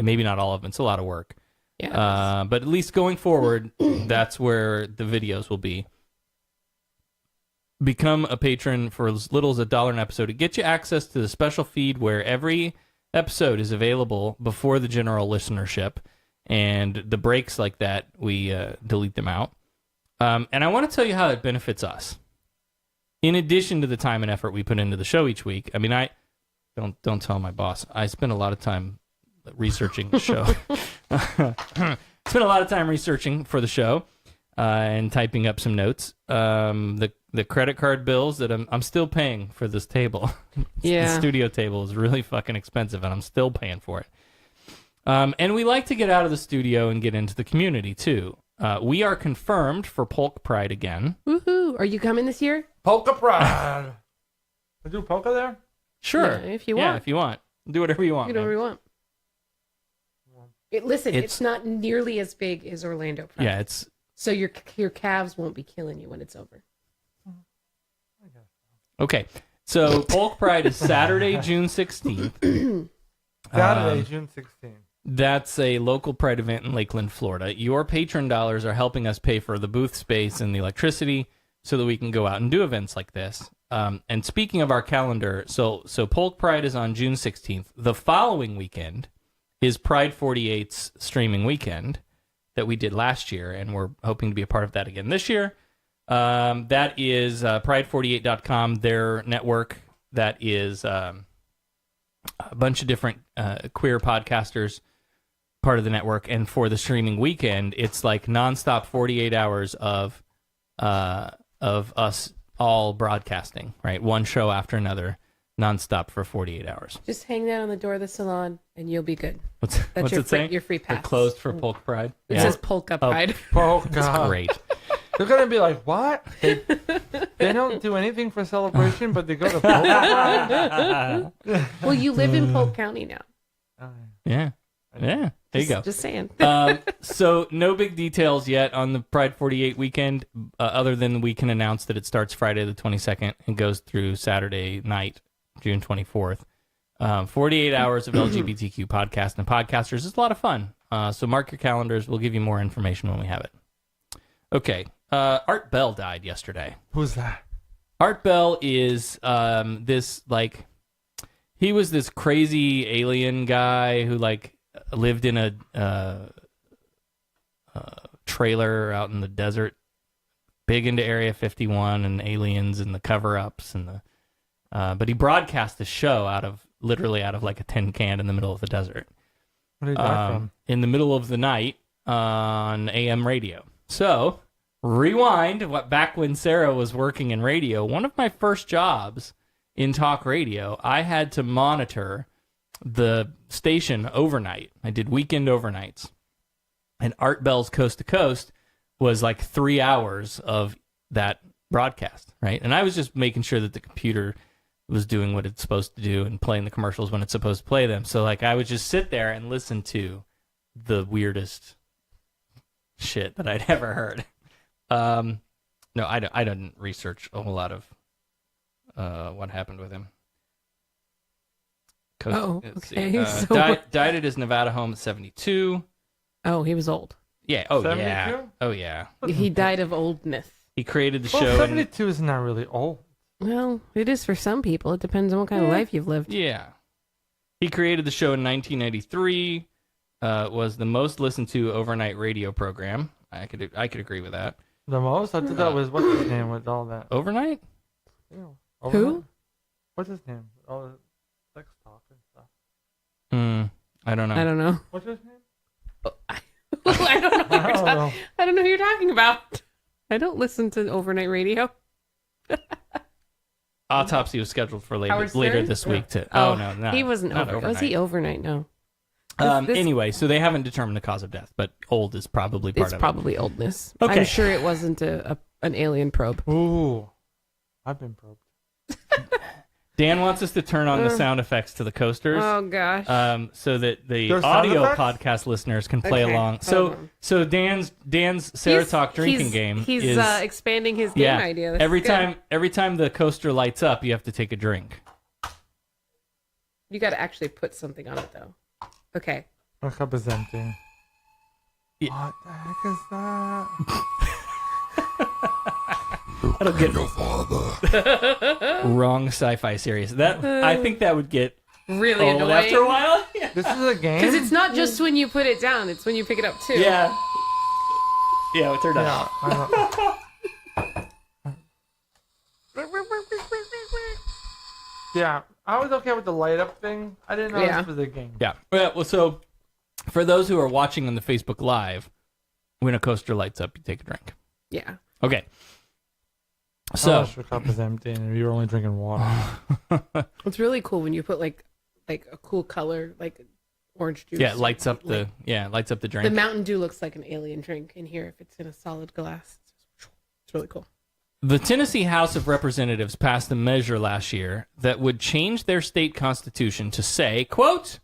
maybe not all of them. It's a lot of work. Yeah. But at least going forward, that's where the videos will be. Become a patron for as little as $1 an episode. It gets you access to the special feed where every episode is available before the general listenership, and the breaks like that, we delete them out. And I want to tell you how it benefits us. In addition to the time and effort we put into the show each week, I mean, I don't tell my boss. I spend a lot of time researching the show. Spend a lot of time researching for the show and typing up some notes. The credit card bills that I'm still paying for this table. Yeah. The studio table is really fucking expensive, and I'm still paying for it. And we like to get out of the studio and get into the community too. We are confirmed for Polk Pride again. Woohoo! Are you coming this year? Polka Pride. We do polka there? Sure. Yeah, if you want. Yeah, if you want. Do whatever you want. Do whatever you want. Listen, It's- it's not nearly as big as Orlando Pride. Yeah, it's... So your calves won't be killing you when it's over. Okay. So Polk Pride is Saturday, June 16th. Saturday, June 16th. That's a local Pride event in Lakeland, Florida. Your patron dollars are helping us pay for the booth space and the electricity so that we can go out and do events like this. And speaking of our calendar, so Polk Pride is on June 16th. The following weekend is Pride 48's streaming weekend that we did last year, and we're hoping to be a part of that again this year. That is Pride48.com, their network. That is a bunch of different queer podcasters, part of the network. And for the streaming weekend, it's like nonstop 48 hours of us all broadcasting, right? One show after another, nonstop for 48 hours. Just hang that on the door of the salon, and you'll be good. What's it saying? Your free pass. They're closed for Polk Pride. It says Polka Pride. Polka. That's great. They're going to be like, what? They don't do anything for celebration, but they go to Polka Pride? Well, you live in Polk County now. Yeah. Yeah, there you go. Just saying. So no big details yet on the Pride 48 weekend, other than we can announce that it starts Friday the 22nd and goes through Saturday night, June 24th. 48 hours of LGBTQ podcast and podcasters. It's a lot of fun. So mark your calendars. We'll give you more information when we have it. Okay. Art Bell died yesterday. Who's that? Art Bell is he was this crazy alien guy who lived in a trailer out in the desert, big into Area 51 and aliens and the cover-ups and but he broadcast the show literally out of like a tin can in the middle of the desert. What did he die from? In the middle of the night on AM radio. So, rewind, back when Sarah was working in radio, one of my first jobs in talk radio, I had to monitor the station overnight. I did weekend overnights. And Art Bell's Coast to Coast was like 3 hours of that broadcast, right? And I was just making sure that the computer was doing what it's supposed to do and playing the commercials when it's supposed to play them. So I would just sit there and listen to the weirdest shit that I'd ever heard. No, I didn't research a whole lot of what happened with him. Okay. Died at his Nevada home at 72. Oh, he was old. Yeah. Oh, 72? yeah. Oh, yeah. He died of oldness. He created the show. 72 is not really old. Well, it is for some people. It depends on what kind of life you've lived. Yeah. He created the show in 1993. Was the most listened to overnight radio program. I could agree with that. The most? I thought that was, what's his name with all that? Overnight? Yeah. Who? What's his name? All the sex talk and stuff. I don't know. I don't know. What's his name? I don't know. I don't know who you're talking about. I don't listen to overnight radio. Autopsy was scheduled for later this week. No. He wasn't overnight. Was he overnight? No. Anyway, so they haven't determined the cause of death, but old is probably part of it. It's probably oldness. Okay. I'm sure it wasn't an alien probe. Ooh. I've been probed. Dan wants us to turn on the sound effects to the coasters. Oh gosh. So that the There's audio sound effects? podcast listeners can play along. So Dan's Sarah Talk drinking game He's is expanding his game idea. This every is good. every time the coaster lights up, you have to take a drink. You got to actually put something on it though. Okay. My cup is empty. Yeah. What the heck is that? That'll get wrong sci-fi series. I think that would get really old annoying after a while. This is a game? Because it's not just when you put it down; it's when you pick it up too. Yeah. Yeah, turn down. Yeah, I was okay with the light up thing. I didn't know this was a game. Yeah. Well, so for those who are watching on the Facebook Live, when a coaster lights up, you take a drink. Yeah. Okay. So your cup is empty and you're only drinking water. It's really cool when you put like a cool color, like orange juice. yeah, it lights up the drink. The Mountain Dew looks like an alien drink in here if it's in a solid glass. It's really cool. The Tennessee House of Representatives passed a measure last year that would change their state constitution to say, quote,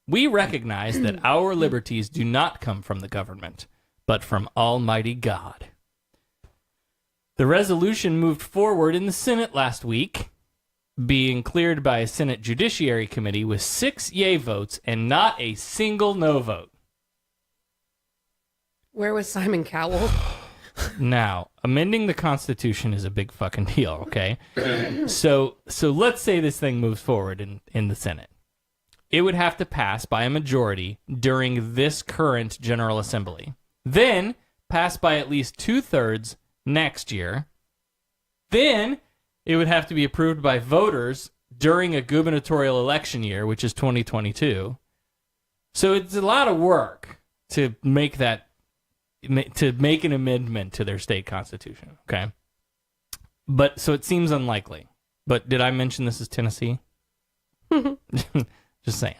"We recognize that our liberties do not come from the government, but from Almighty God." The resolution moved forward in the Senate last week, being cleared by a Senate Judiciary Committee with 6 yay votes and not a single no vote. Where was Simon Cowell? Now, amending the Constitution is a big fucking deal, okay? So let's say this thing moves forward in the Senate. It would have to pass by a majority during this current General Assembly. Then pass by at least 2/3 next year. Then it would have to be approved by voters during a gubernatorial election year, which is 2022. So it's a lot of work to make an amendment to their state constitution, okay? But so it seems unlikely. But did I mention this is Tennessee? Just saying.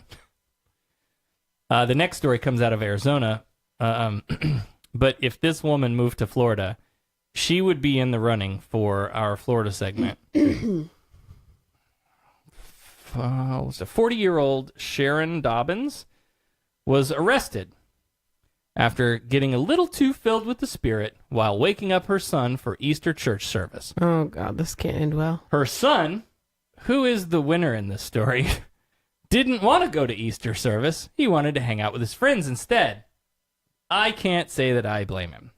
The next story comes out of Arizona. But if this woman moved to Florida, she would be in the running for our Florida segment. Was a 40-year-old Sharon Dobbins was arrested after getting a little too filled with the Spirit while waking up her son for Easter church service. Oh, God, this can't end well. Her son, who is the winner in this story, didn't want to go to Easter service. He wanted to hang out with his friends instead. I can't say that I blame him.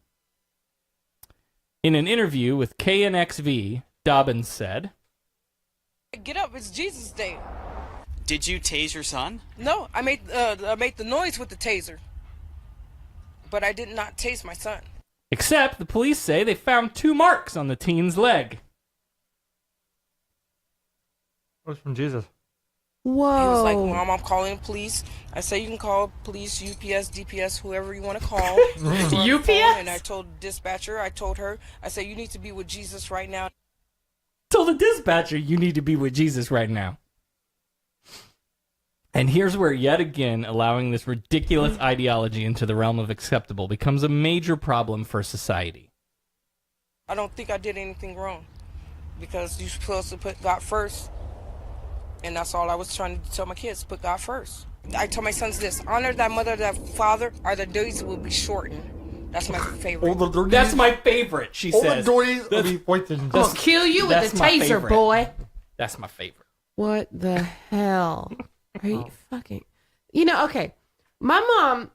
In an interview with KNXV, Dobbins said, "Get up, it's Jesus Day." Did you tase your son? No, I made the noise with the taser. But I did not tase my son. Except the police say they found 2 marks on the teen's leg. It was from Jesus. Whoa. He was like, "Mom, I'm calling police." I said, "You can call police, UPS, DPS, whoever you want to call." UPS? And I told the dispatcher, I said, "You need to be with Jesus right now." Told the dispatcher, you need to be with Jesus right now. And here's where, yet again, allowing this ridiculous ideology into the realm of acceptable becomes a major problem for society. I don't think I did anything wrong. Because you're supposed to put God first. And that's all I was trying to tell my kids, put God first. I told my sons this: honor thy mother, thy father, or the days will be shortened. That's my favorite. That's my favorite, she says. I'll kill you with a taser, boy. That's my favorite. What the hell? Are you fucking... You know, okay. My mom,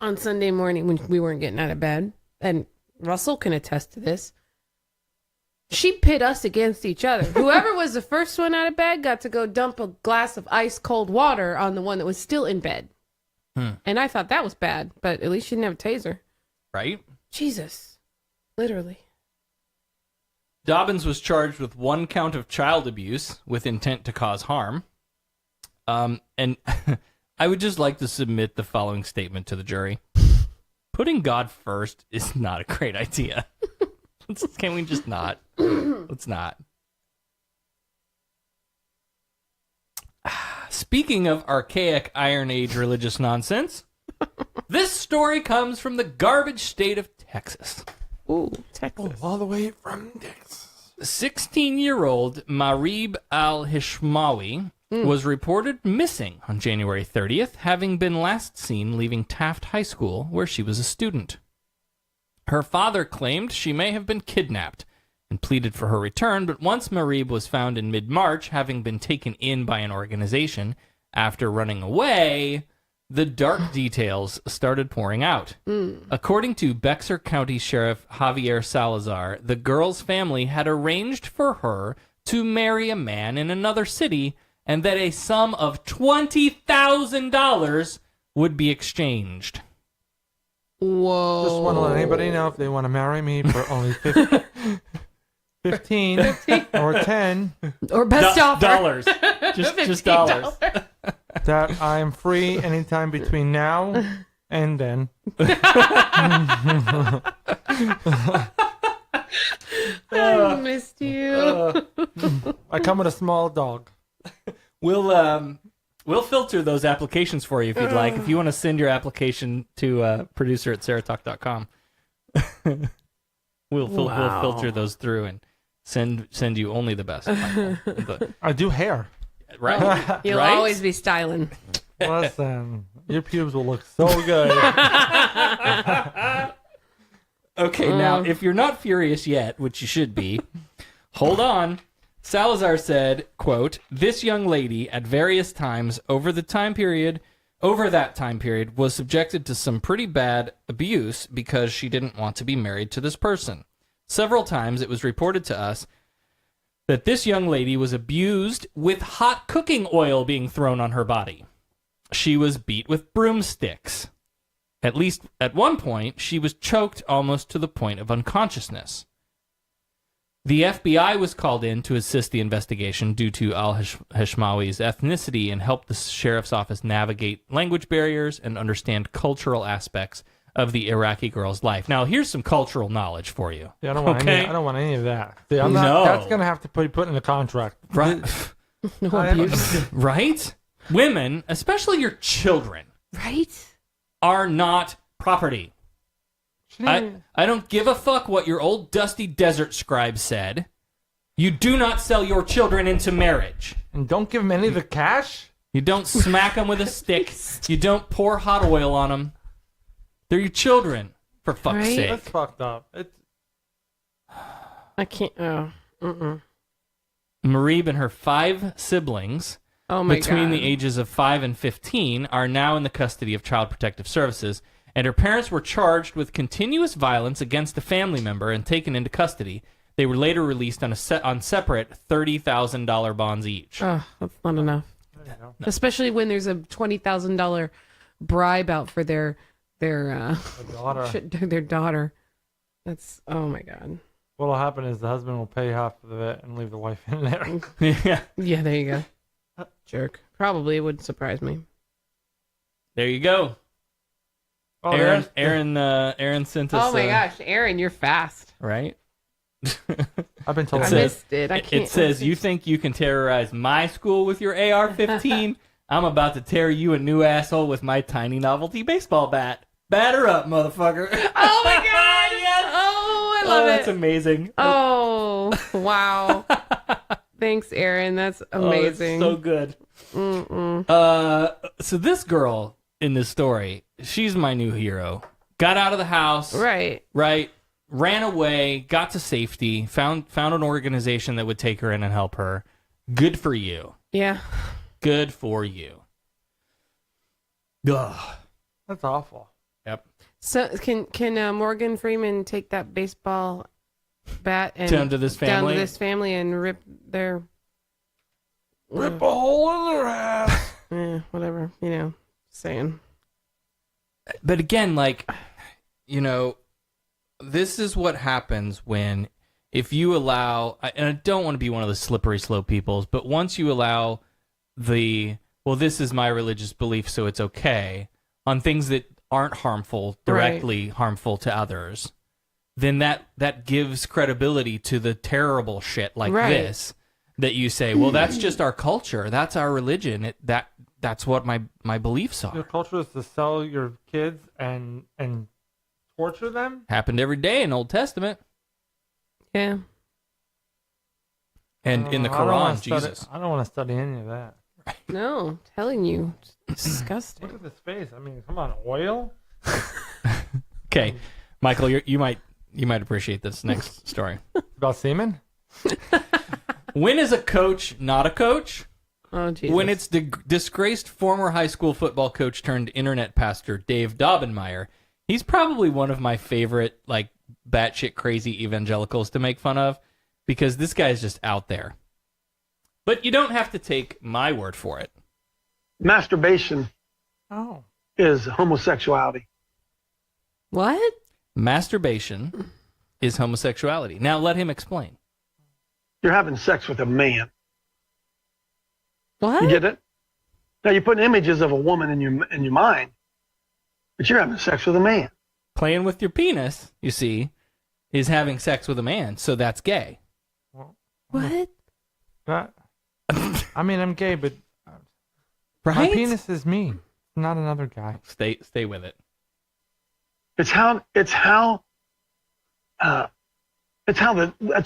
on Sunday morning when we weren't getting out of bed, and Russell can attest to this, she pit us against each other. Whoever was the first one out of bed got to go dump a glass of ice cold water on the one that was still in bed. And I thought that was bad, but at least she didn't have a taser. Right? Jesus. Literally. Dobbins was charged with 1 count of child abuse with intent to cause harm. And I would just like to submit the following statement to the jury. Putting God first is not a great idea. Can we just not? Let's not. Speaking of archaic Iron Age religious nonsense, this story comes from the garbage state of Texas. Ooh, Texas. All the way from Texas. 16-year-old Marib al-Hishmawi was reported missing on January 30th, having been last seen leaving Taft High School, where she was a student. Her father claimed she may have been kidnapped and pleaded for her return, but once Marib was found in mid-March, having been taken in by an organization after running away, the dark details started pouring out. According to Bexar County Sheriff Javier Salazar, the girl's family had arranged for her to marry a man in another city and that a sum of $20,000 would be exchanged. Whoa. Just want to let anybody know if they want to marry me for only 15 or 10 or best offer. Dollars. Just dollars. That I am free anytime between now and then. I missed you. I come with a small dog. We'll filter those applications for you if you'd like. If you want to send your application to producer at SarahTalk.com, we'll filter those through and send you only the best. I do hair. Right? You'll right? always be styling. Listen, your pubes will look so good. Okay, now, if you're not furious yet, which you should be, hold on. Salazar said, quote, "This young lady at various times over that time period was subjected to some pretty bad abuse because she didn't want to be married to this person. Several times it was reported to us that this young lady was abused with hot cooking oil being thrown on her body. She was beat with broomsticks. At least at one point, she was choked almost to the point of unconsciousness. The FBI was called in to assist the investigation due to al-Hishmawi's ethnicity and help the sheriff's office navigate language barriers and understand cultural aspects of the Iraqi girl's life." Now, here's some cultural knowledge for you. Yeah, I don't want any of that. See, I'm not, No. That's going to have to be put in the contract. Right? No abuse. Right? Women, especially your children, Right? are not property. I don't give a fuck what your old dusty desert scribe said. You do not sell your children into marriage. And don't give them any of the cash? You don't smack them with a stick. You don't pour hot oil on them. They're your children, for fuck's Right? sake. That's fucked up. I can't. Oh. Mareeb and her 5 siblings, between the ages of 5 and 15, are now in the custody of Child Protective Services, and her parents were charged with continuous violence against a family member and taken into custody. They were later released on separate $30,000 bonds each. Oh, that's not enough. No. Especially when there's a $20,000 bribe out for their daughter. Their daughter. That's, oh my God. What'll happen is the husband will pay half of it and leave the wife in there. Yeah, there you go. Jerk. Probably would surprise me. There you go. Oh, Aaron sent us. Oh my gosh, Aaron, you're fast. Right? I've been told. I missed it. I can't. It says, you think you can terrorize my school with your AR-15? I'm about to tear you a new asshole with my tiny novelty baseball bat. Batter up, motherfucker. Oh my God! Yes. Oh, I love it. That's amazing. Oh, wow. Thanks, Aaron. That's amazing. Oh, it's so good. So this girl in this story, she's my new hero. Got out of the house. Right. Ran away, got to safety, found an organization that would take her in and help her. Good for you. Yeah. Good for you. Ugh. That's awful. Yep. So can Morgan Freeman take that baseball bat and down to this family and rip a hole in their ass? Yeah, whatever. Saying. But again, this is what happens when, if you allow, and I don't want to be one of the slippery slope peoples, but once you allow this is my religious belief, so it's okay, on things that aren't harmful, directly harmful to others, then that gives credibility to the terrible shit like this, that you say, well, that's just our culture, that's our religion, that's what my beliefs are. Your culture is to sell your kids and torture them? Happened every day in Old Testament. Yeah. And in the Quran, Jesus. I don't want to study any of that. No, I'm telling you. It's disgusting. Look at this face. I mean, come on, oil? Okay. Michael, you might appreciate this next story. About semen? When is a coach not a coach? Oh, Jesus. When it's the disgraced former high school football coach turned internet pastor Dave Daubenmire. He's probably one of my favorite, batshit crazy evangelicals to make fun of, because this guy is just out there. But you don't have to take my word for it. Masturbation is homosexuality. What? Masturbation is homosexuality. Now let him explain. You're having sex with a man. What? You get it? Now you're putting images of a woman in your mind, but you're having sex with a man. Playing with your penis, you see, is having sex with a man, so that's gay. What? I mean, I'm gay, but right? My penis is me, not another guy. Stay with it. That's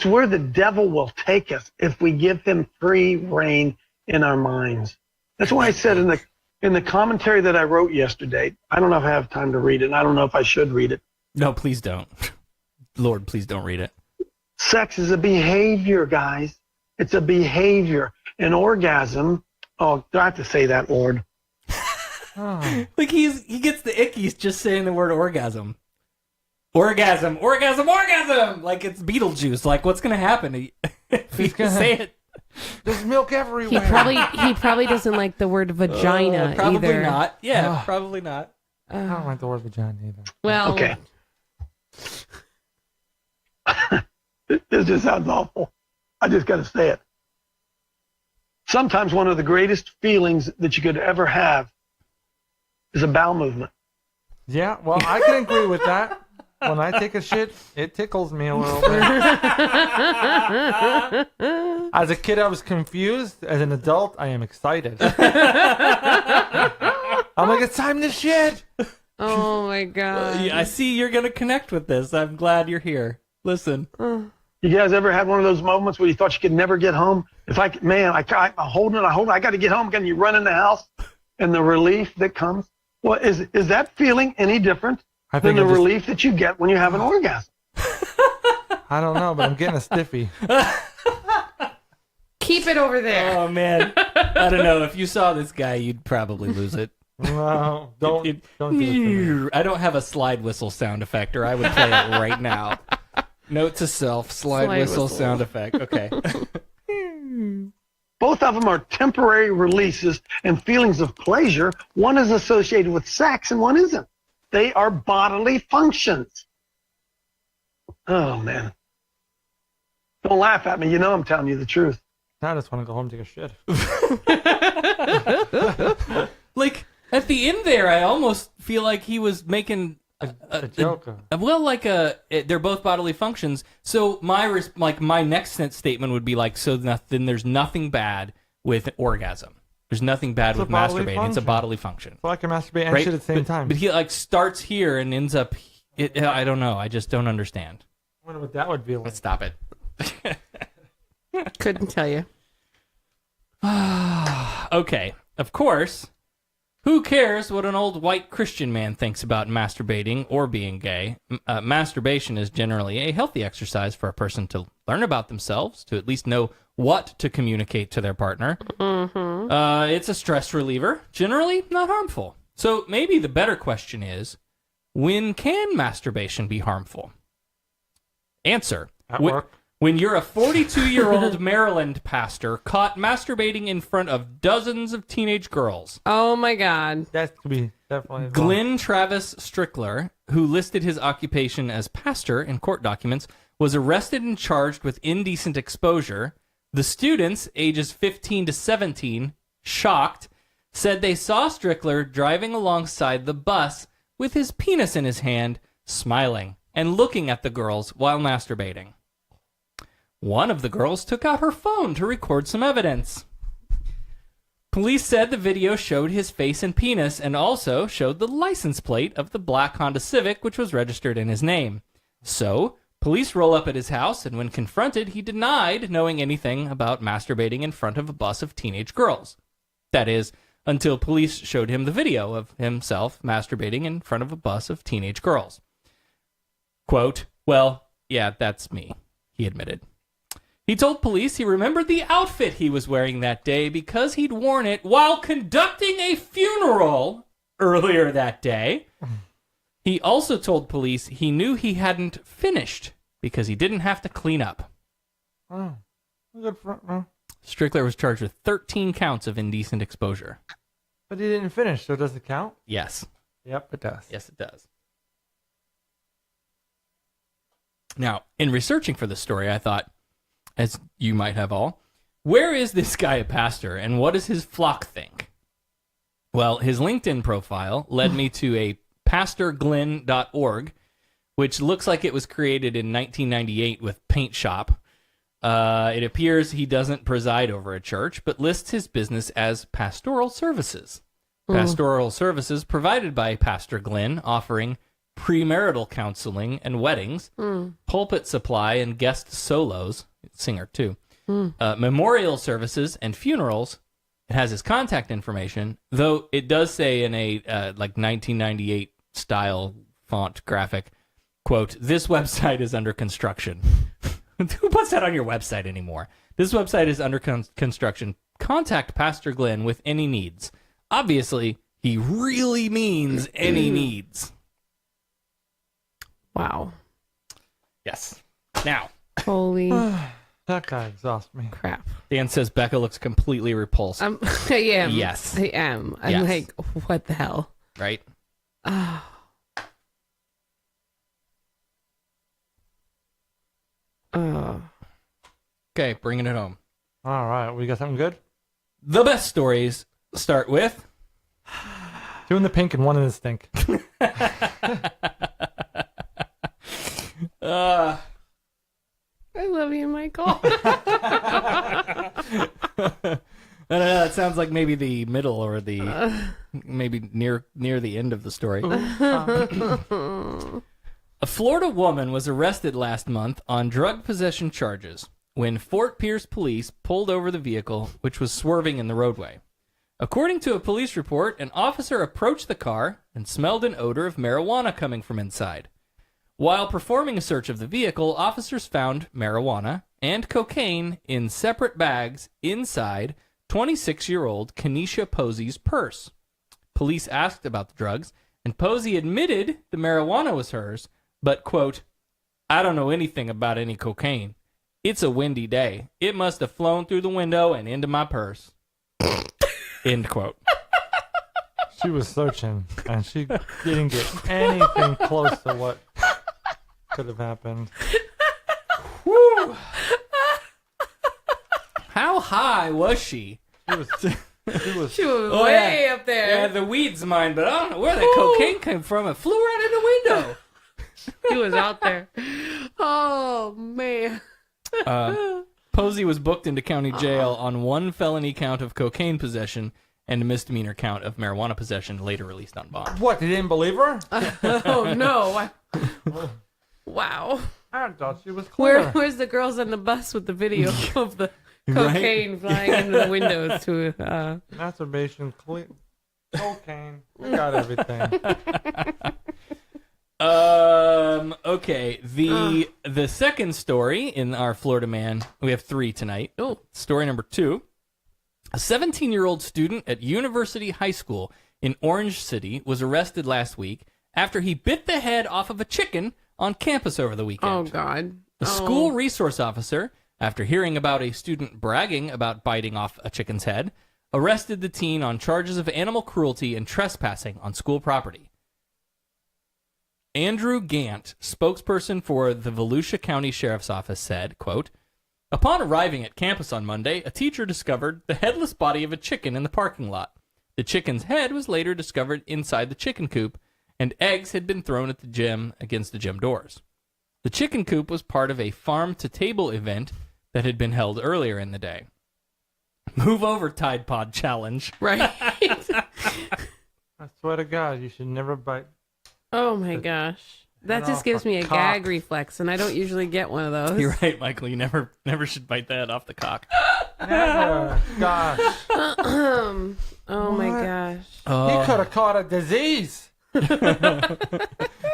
where the devil will take us if we give him free rein in our minds. That's why I said in the commentary that I wrote yesterday, I don't know if I have time to read it, and I don't know if I should read it. No, please don't. Lord, please don't read it. Sex is a behavior, guys. It's a behavior. An orgasm. Oh, do I have to say that, Lord? Like he gets the ickies just saying the word orgasm. Orgasm. Like it's Beetlejuice. Like what's gonna happen if you can say it? There's milk everywhere. He probably doesn't like the word vagina probably either. Not. Yeah, probably not. I don't like the word vagina either. Well, okay. This just sounds awful. I just got to say it. Sometimes one of the greatest feelings that you could ever have is a bowel movement. Yeah, well, I can agree with that. When I take a shit, it tickles me a little bit. As a kid, I was confused. As an adult, I am excited. I'm like, it's time to shit. Oh, my God. I see you're going to connect with this. I'm glad you're here. Listen. You guys ever had one of those moments where you thought you could never get home? It's like, man, I hold it, I got to get home. Can you run in the house? And the relief that comes. Well, is that feeling any different than the relief that you get when you have an orgasm? I don't know, but I'm getting a stiffy. Keep it over there. Oh, man. I don't know. If you saw this guy, you'd probably lose it. No, don't do it to me. I don't have a slide whistle sound effect, or I would play it right now. Note to self, slide whistle sound effect. Okay. Both of them are temporary releases and feelings of pleasure. One is associated with sex and one isn't. They are bodily functions. Oh, man. Don't laugh at me. You know I'm telling you the truth. Now I just want to go home and take a shit. Like, at the end there, I almost feel like he was making a joke. They're both bodily functions. So my next statement would be like, so then there's nothing bad with orgasm. There's nothing bad with masturbating. It's a bodily function. So I can masturbate and shit at the same time. But he starts here and ends up. I don't know. I just don't understand. I wonder what that would be like. Let's stop it. Couldn't tell you. Okay. Of course. Who cares what an old white Christian man thinks about masturbating or being gay? Masturbation is generally a healthy exercise for a person to learn about themselves, to at least know what to communicate to their partner. Mm-hmm. It's a stress reliever, generally not harmful. So maybe the better question is, when can masturbation be harmful? Answer. At work. When you're a 42-year-old Maryland pastor caught masturbating in front of dozens of teenage girls. Oh, my God. That could be definitely Glenn Travis Strickler, who listed his occupation as pastor in court documents, was arrested and charged with indecent exposure. The students, ages 15 to 17, shocked, said they saw Strickler driving alongside the bus with his penis in his hand, smiling and looking at the girls while masturbating. One of the girls took out her phone to record some evidence. Police said the video showed his face and penis and also showed the license plate of the black Honda Civic, which was registered in his name. So, police roll up at his house, and when confronted, he denied knowing anything about masturbating in front of a bus of teenage girls. That is, until police showed him the video of himself masturbating in front of a bus of teenage girls. Quote, well, yeah, that's me, he admitted. He told police he remembered the outfit he was wearing that day because he'd worn it while conducting a funeral earlier that day. He also told police he knew he hadn't finished because he didn't have to clean up. Oh, good front row. Strickler was charged with 13 counts of indecent exposure. But he didn't finish, so does it count? Yes. Yep, it does. Yes, it does. Now, in researching for this story, I thought, as you might have all, where is this guy a pastor and what does his flock think? Well, his LinkedIn profile led me to a pastorglenn.org, which looks like it was created in 1998 with Paint Shop. It appears he doesn't preside over a church, but lists his business as pastoral services. Pastoral services provided by Pastor Glenn, offering premarital counseling and weddings, pulpit supply and guest solos, singer too, memorial services and funerals. It has his contact information, though it does say in a 1998 style font graphic, quote, this website is under construction. Who puts that on your website anymore? This website is under construction. Contact Pastor Glenn with any needs. Obviously, he really means any needs. Wow. Yes. Now. Holy. That guy exhausts me. Crap. Dan says Becca looks completely repulsed. I am. Yes. I am. I'm Yes. like, what the hell? Right? Okay, bringing it home. All right, we got something good? The best stories start with... Two in the pink and one in the stink. I love you, Michael. I don't know, that sounds like maybe the middle or the maybe near the end of the story. A Florida woman was arrested last month on drug possession charges when Fort Pierce police pulled over the vehicle, which was swerving in the roadway. According to a police report, an officer approached the car and smelled an odor of marijuana coming from inside. While performing a search of the vehicle, officers found marijuana and cocaine in separate bags inside 26-year-old Kenesha Posey's purse. Police asked about the drugs, and Posey admitted the marijuana was hers, but, quote, "I don't know anything about any cocaine. It's a windy day. It must have flown through the window and into my purse." End quote. She was searching, and she didn't get anything close to what could have happened. Woo! How high was she? She was way up there. Yeah, the weed's mine, but I don't know where that cocaine came from. It flew right in the window. He was out there. Oh, man. Posey was booked into county jail on one felony count of cocaine possession and a misdemeanor count of marijuana possession, later released on bond. What, they didn't believe her? Oh, no. Wow. I thought she was clear. Where's the girls on the bus with the video of the cocaine flying into the windows to Masturbation, cocaine. We got everything. Okay. The second story in our Florida Man, we have 3 tonight. Oh. Story number 2. A 17-year-old student at University High School in Orange City was arrested last week after he bit the head off of a chicken on campus over the weekend. Oh, God. A school resource officer, after hearing about a student bragging about biting off a chicken's head, arrested the teen on charges of animal cruelty and trespassing on school property. Andrew Gant, spokesperson for the Volusia County Sheriff's Office, said, quote, "Upon arriving at campus on Monday, a teacher discovered the headless body of a chicken in the parking lot. The chicken's head was later discovered inside the chicken coop, and eggs had been thrown at the gym against the gym doors. The chicken coop was part of a farm-to-table event that had been held earlier in the day." Move over, Tide Pod Challenge. Right. I swear to God, you should never bite. Oh, my gosh. That just gives me a gag reflex, and I don't usually get one of those. You're right, Michael. You never should bite that off the cock. Never. Gosh. Oh, my gosh. He could have caught a disease.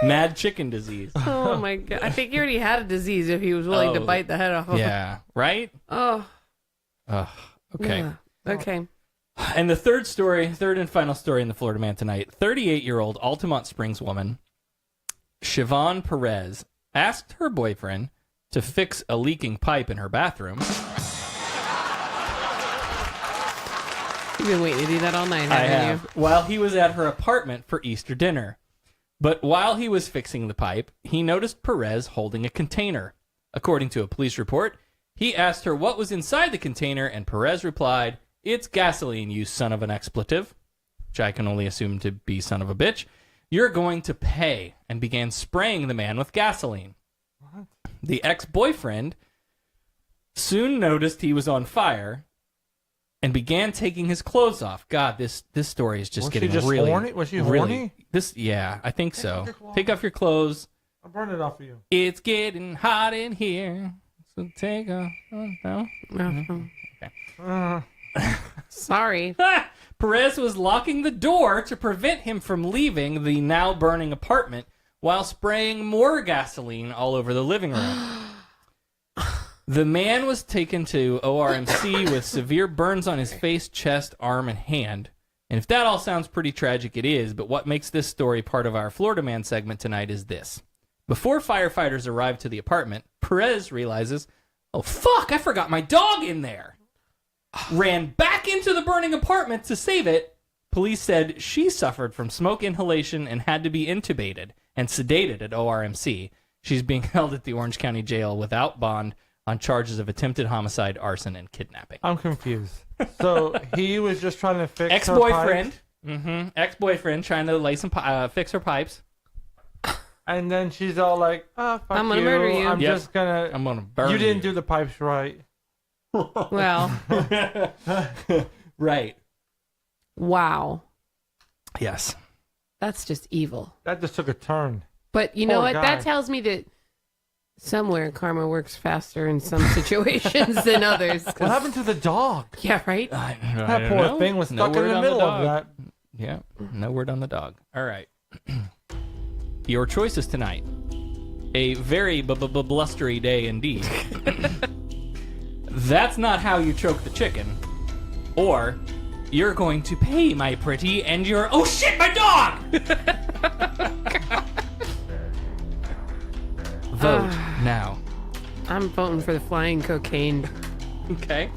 Mad chicken disease. Oh, my God. I think he already had a disease if he was willing to bite the head off. Yeah, right? Oh. Okay. Yeah. Okay. And the third and final story in the Florida Man tonight, 38-year-old Altamont Springs woman, Siobhan Perez, asked her boyfriend to fix a leaking pipe in her bathroom. You've been waiting to do that all night, haven't you? While he was at her apartment for Easter dinner. But while he was fixing the pipe, he noticed Perez holding a container. According to a police report, he asked her what was inside the container, and Perez replied, "It's gasoline, you son of an expletive," which I can only assume to be son of a bitch. "You're going to pay," and began spraying the man with gasoline. What? The ex-boyfriend soon noticed he was on fire and began taking his clothes off. God, this story is just getting really horny? Was she horny? Yeah, I think so. Take off your clothes. I'll burn it off for you. It's getting hot in here, so take off. No? Okay. Sorry. Perez was locking the door to prevent him from leaving the now burning apartment while spraying more gasoline all over the living room. The man was taken to ORMC with severe burns on his face, chest, arm, and hand. And if that all sounds pretty tragic, it is, but what makes this story part of our Florida Man segment tonight is this. Before firefighters arrived to the apartment, Perez realizes, "Oh, fuck, I forgot my dog in there." Ran back into the burning apartment to save it. Police said she suffered from smoke inhalation and had to be intubated and sedated at ORMC. She's being held at the Orange County Jail without bond on charges of attempted homicide, arson, and kidnapping. I'm confused. So he was just trying to fix ex-boyfriend. her pipes? Ex-boyfriend trying to lay some fix her pipes. And then she's all like, "Oh, fuck I'm gonna murder you. I'm just gonna. I'm gonna burn you. You didn't do the pipes right." Well. Right. Wow. Yes. That's just evil. That just took a turn. But you know Poor what? guy. That tells me that somewhere karma works faster in some situations than others. What happened to the dog? Yeah, right? That poor thing was stuck in the middle of that. Yeah, no word on the dog. All right. Your choices tonight. A very blustery day indeed. That's not how you choke the chicken. Or, you're going to pay, my pretty, and you're... Oh, shit, my dog! Vote now. I'm voting for the flying cocaine. Okay.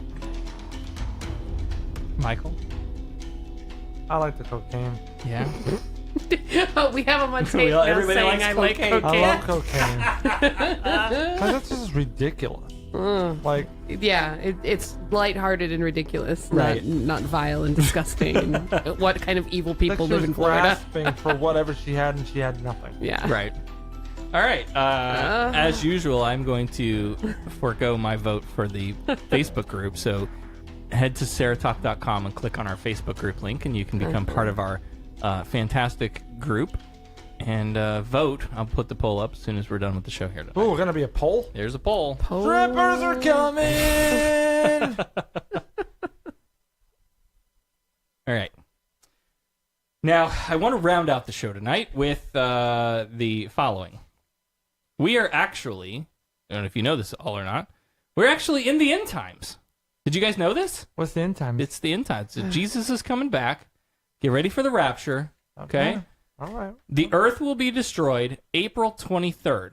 Michael? I like the cocaine. Yeah. Oh, we have him on tape now Everybody saying likes I like cocaine. cocaine. I love cocaine. That's just ridiculous. Like, yeah, it's lighthearted and ridiculous, Right. not vile and disgusting. And what kind of evil people she live was in Florida? grasping for whatever she had, and she had nothing. Yeah. Right. All right. As usual, I'm going to forego my vote for the Facebook group. So head to SarahTalk.com and click on our Facebook group link, and you can become part of our fantastic group and vote. I'll put the poll up as soon as we're done with the show here tonight. Ooh, gonna be a poll? There's a poll. Strippers are coming! All right. Now, I want to round out the show tonight with the following. We are actually, I don't know if you know this all or not, we're actually in the end times. Did you guys know this? What's the end times? It's the end times. So Jesus is coming back. Get ready for the rapture. Okay? All right. The earth will be destroyed April 23rd.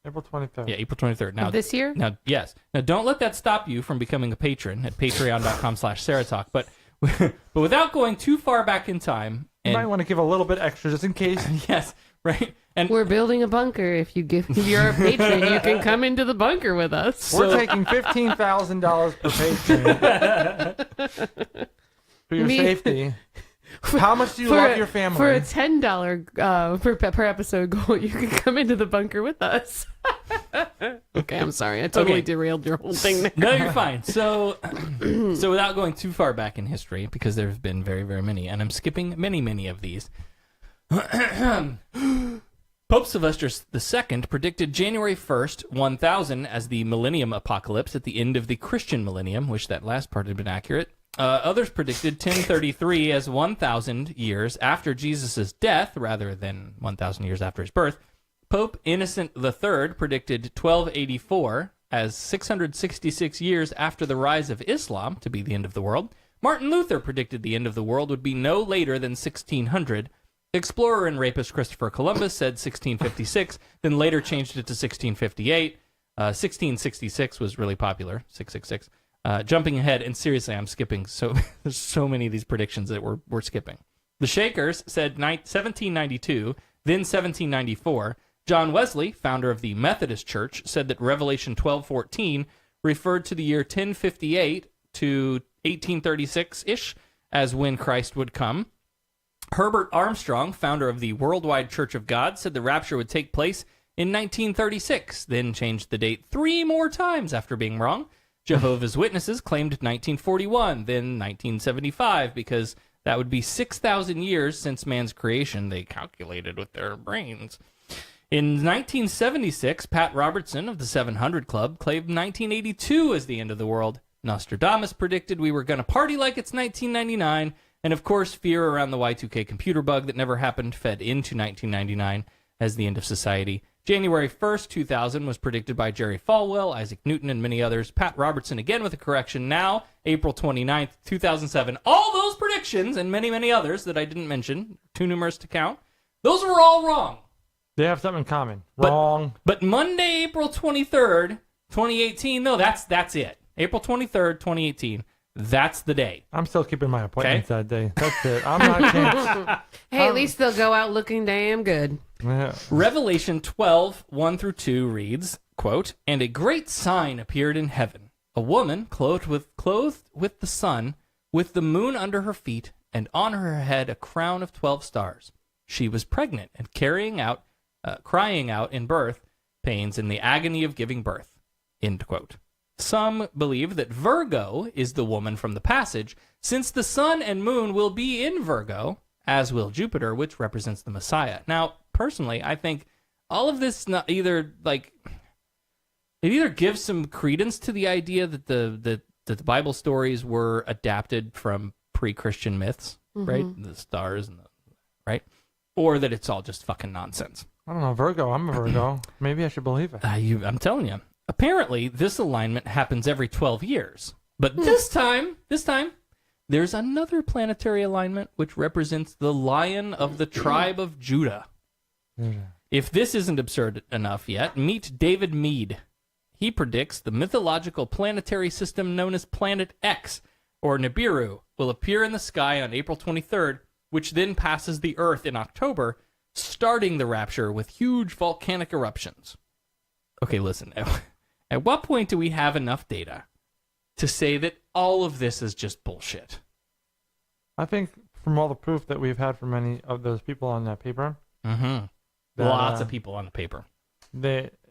April 23rd. Yeah, April 23rd. Now, Of this year? Now, yes. Now, don't let that stop you from becoming a patron at patreon.com/SarahTalk. But without going too far back in time. You might want to give a little bit extra just in case. Yes, right. And we're building a bunker. If you're a patron, you can come into the bunker with us. We're taking $15,000 per patron for your safety. How much do you love your family? For a $10 per episode goal, you can come into the bunker with us. Okay, I'm sorry. I totally derailed your whole thing there. No, you're fine. So without going too far back in history, because there have been very, very many, and I'm skipping many, many of these. Pope Sylvester II predicted January 1st, 1000 as the millennium apocalypse at the end of the Christian millennium. Wish that last part had been accurate. Others predicted 1033 as 1,000 years after Jesus' death, rather than 1,000 years after his birth. Pope Innocent III predicted 1284 as 666 years after the rise of Islam to be the end of the world. Martin Luther predicted the end of the world would be no later than 1600. Explorer and rapist Christopher Columbus said 1656, then later changed it to 1658. 1666 was really popular, 666. Jumping ahead, and seriously, I'm skipping. There's so many of these predictions that we're skipping. The Shakers said 1792, then 1794. John Wesley, founder of the Methodist Church, said that Revelation 12:14 referred to the year 1058 to 1836-ish as when Christ would come. Herbert Armstrong, founder of the Worldwide Church of God, said the rapture would take place in 1936, then changed the date 3 more times after being wrong. Jehovah's Witnesses claimed 1941, then 1975, because that would be 6,000 years since man's creation, they calculated with their brains. In 1976, Pat Robertson of the 700 Club claimed 1982 as the end of the world. Nostradamus predicted we were going to party like it's 1999, and of course, fear around the Y2K computer bug that never happened fed into 1999 as the end of society. January 1st, 2000 was predicted by Jerry Falwell, Isaac Newton, and many others. Pat Robertson, again with a correction now, April 29th, 2007. All those predictions, and many, many others that I didn't mention, too numerous to count, those were all wrong. They have something in common. Wrong. But Monday, April 23rd, 2018, no, that's it. April 23rd, 2018. That's the day. I'm still keeping my appointments that day. That's it. I'm not changing. Hey, at least they'll go out looking damn good. Yeah. Revelation 12:1-2 reads, quote, "And a great sign appeared in heaven, a woman clothed with the sun, with the moon under her feet, and on her head a crown of 12 stars. She was pregnant and crying out in birth pains in the agony of giving birth." End quote. Some believe that Virgo is the woman from the passage, since the sun and moon will be in Virgo, as will Jupiter, which represents the Messiah. Now, personally, I think all of this not either like it either gives some credence to the idea that the Bible stories were adapted from pre-Christian myths, right? The stars and right, or that it's all just fucking nonsense. I don't know, Virgo. I'm a Virgo. Maybe I should believe it. I'm telling you. Apparently, this alignment happens every 12 years. But this time, there's another planetary alignment which represents the lion of the tribe of Judah. If this isn't absurd enough yet, meet David Mead. He predicts the mythological planetary system known as Planet X, or Nibiru, will appear in the sky on April 23rd, which then passes the Earth in October, starting the rapture with huge volcanic eruptions. Okay, listen. At what point do we have enough data to say that all of this is just bullshit? I think from all the proof that we've had from many of those people on that paper. Lots of people on the paper.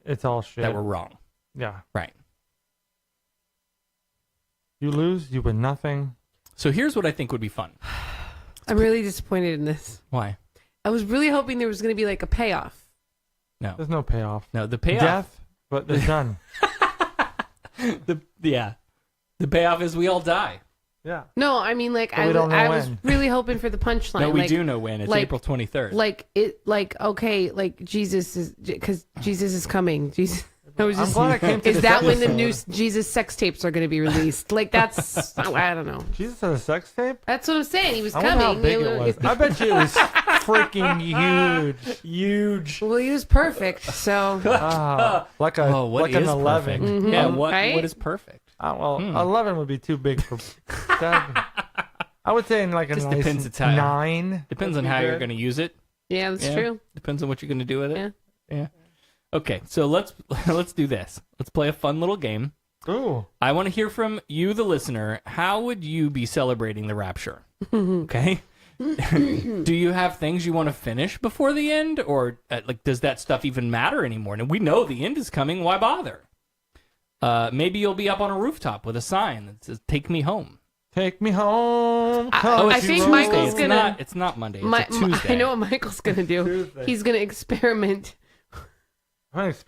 It's all shit. That were wrong. Yeah. Right. You lose, you win nothing. So here's what I think would be fun. I'm really disappointed in this. Why? I was really hoping there was going to be like a payoff. No. There's no payoff. No, the payoff. Death, but they're done. The payoff is we all die. Yeah. No, I mean, like, But we don't know I was when. really hoping for the punchline. No, we like, do know when. It's like- April 23rd. Okay, like Jesus is, because Jesus is coming. Jesus. I was I'm just, glad I came to is this that when the episode. new Jesus sex tapes are going to be released? Like, that's, I don't know. Jesus had a sex tape? That's what I'm saying. He was I wonder coming. how big it was. I bet you it was freaking huge. Huge. Well, he was perfect, so. Like what an is 11. perfect? Yeah, what Right? is perfect? 11 would be too big for that. I would say in like a Just nice depends. It's how, 9. Depends would on be how you're good. going to use it. Yeah, that's true. Depends on what you're going to do with it. Yeah. Yeah. Okay, so let's do this. Let's play a fun little game. Ooh. I want to hear from you, the listener. How would you be celebrating the rapture? Okay. Do you have things you want to finish before the end, or like does that stuff even matter anymore? And we know the end is coming. Why bother? Maybe you'll be up on a rooftop with a sign that says "Take me home." Take me home. I think Michael's It's gonna. not. It's not Monday. It's a Tuesday. I know what Michael's gonna do. Tuesday. He's gonna experiment with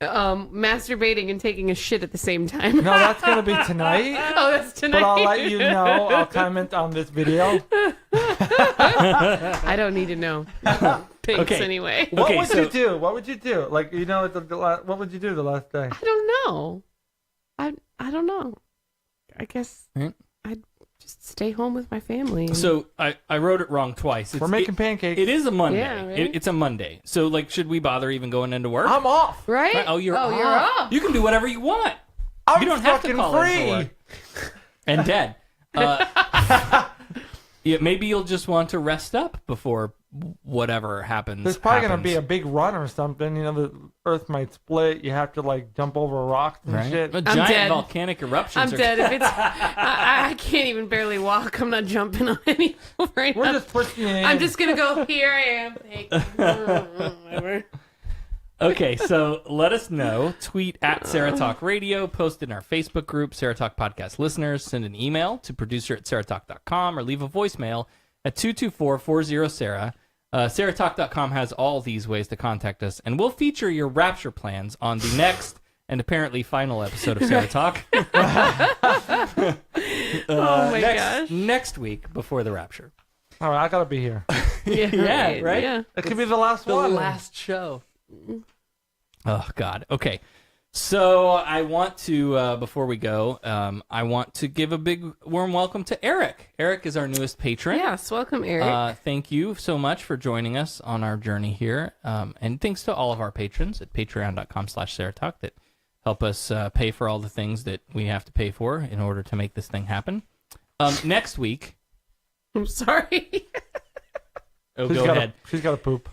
masturbating and taking a shit at the same time. No, that's going to be tonight. Oh, that's tonight. But I'll let you know. I'll comment on this video. I don't need to know. Thanks anyway. What would you do? What would you do? Like, you know, what would you do the last day? I don't know. I don't know. I guess I'd just stay home with my family. and- So I wrote it wrong twice. We're making pancakes. It is a Monday. Yeah, right? It's a Monday. So like, should we bother even going into work? I'm off. Right? Oh, you're you're off. off. You can do whatever you want. I'm You don't have to fucking call in for free. work. And Dad, yeah, maybe you'll just want to rest up before whatever happens. There's probably going to be a big run or something. You know, the earth might split. You have to, like, jump over rocks and shit. A I'm giant dead. volcanic eruptions. I'm dead. If it's, I can't even barely walk. I'm not jumping on any right We're now. just pushing you in. I'm just gonna go. Here I am. Take whatever. Okay, so let us know. Tweet at Sarah Talk Radio. Post in our Facebook group, Sarah Talk Podcast Listeners. Send an email to producer@sarahtalk.com or leave a voicemail at 224-40-SARAH. SarahTalk.com has all these ways to contact us, and we'll feature your rapture plans on the next and apparently final episode of Sarah Talk. Oh my gosh. Next week before the rapture. All right, I got to be here. Yeah, right? Yeah. It could be the last one. The last show. Oh, God. Okay. So I want to, before we go, I want to give a big warm welcome to Eric. Eric is our newest patron. Yes, welcome, Eric. Thank you so much for joining us on our journey here. And thanks to all of our patrons at patreon.com/SarahTalk that help us pay for all the things that we have to pay for in order to make this thing happen. Next week. I'm sorry. Oh, go ahead. She's got to poop.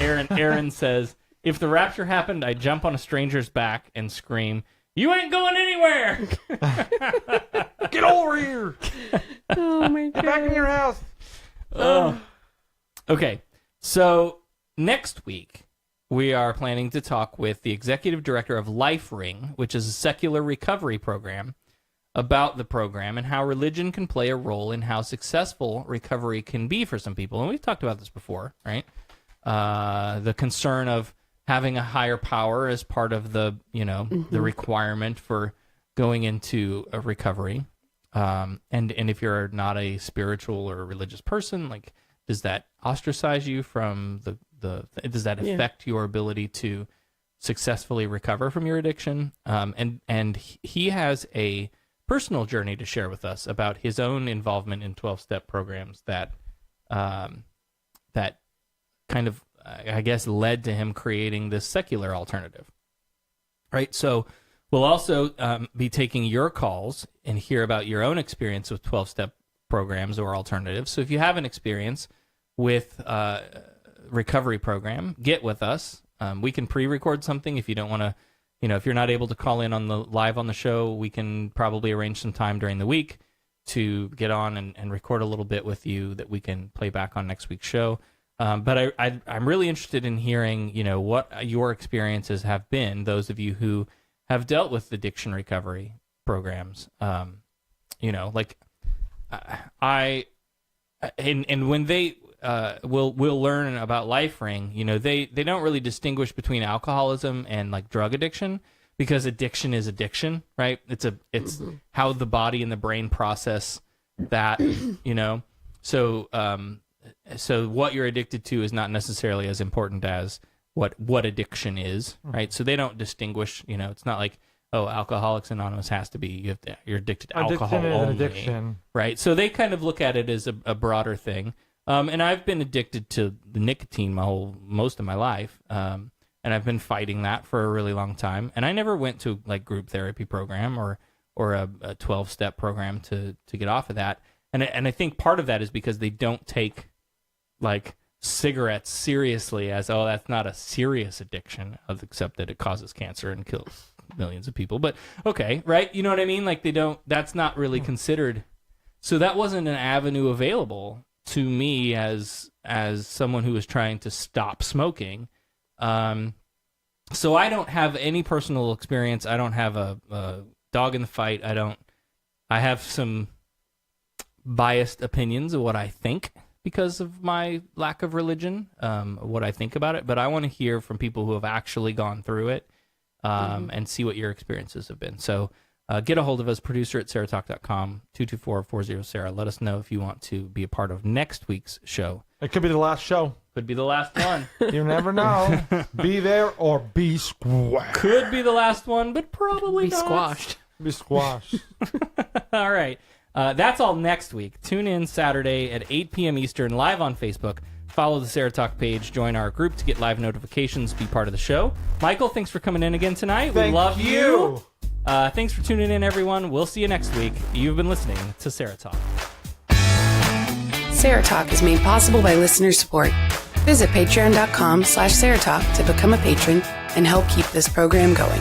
Aaron says, if the rapture happened, I'd jump on a stranger's back and scream, "You ain't going anywhere!" Get over here. Oh my god. Get back in your house. Okay, so next week we are planning to talk with the executive director of Life Ring, which is a secular recovery program, about the program and how religion can play a role in how successful recovery can be for some people. And we've talked about this before, right? the concern of having a higher power as part of the, the requirement for going into a recovery. And if you're not a spiritual or religious person, like, does that ostracize you from does that affect your ability to successfully recover from your addiction? And he has a personal journey to share with us about his own involvement in 12-step programs that kind of, I guess, led to him creating this secular alternative. Right? So we'll also be taking your calls and hear about your own experience with 12-step programs or alternatives. So if you have an experience with a recovery program, get with us. We can pre-record something if you don't want to, if you're not able to call in live on the show, we can probably arrange some time during the week to get on and record a little bit with you that we can play back on next week's show. But I'm really interested in hearing, what your experiences have been, those of you who have dealt with addiction recovery programs. Like when they will learn about LifeRing, they don't really distinguish between alcoholism and like drug addiction, because addiction is addiction, right? It's how the body and the brain process that, So what you're addicted to is not necessarily as important as what addiction is, right? So they don't distinguish, it's not like, oh, Alcoholics Anonymous has to be, you're addicted to alcohol only, addiction. Right? So they kind of look at it as a broader thing. And I've been addicted to the nicotine most of my life, and I've been fighting that for a really long time. And I never went to like group therapy program or a 12-step program to get off of that. And I think part of that is because they don't take like cigarettes seriously as, oh, that's not a serious addiction, except that it causes cancer and kills millions of people. But okay, right? You know what I mean? Like that's not really considered. So that wasn't an avenue available to me as someone who was trying to stop smoking. So I don't have any personal experience. I don't have a dog in the fight. I have some biased opinions of what I think because of my lack of religion, what I think about it. But I want to hear from people who have actually gone through it and see what your experiences have been. So get a hold of us, producer at SarahTalk.com, 224-40-SARAH. Let us know if you want to be a part of next week's show. It could be the last show. Could be the last one. You never know. Be there or be squashed. Could be the last one, but probably be not. Squashed. Be squashed. All right. That's all next week. Tune in Saturday at 8 p.m. Eastern, live on Facebook. Follow the Sarah Talk page. Join our group to get live notifications. Be part of the show. Michael, thanks for coming in again tonight. We love you. Thanks for tuning in, everyone. We'll see you next week. You've been listening to Sarah Talk. Sarah Talk is made possible by listener support. Visit patreon.com/SarahTalk to become a patron and help keep this program going.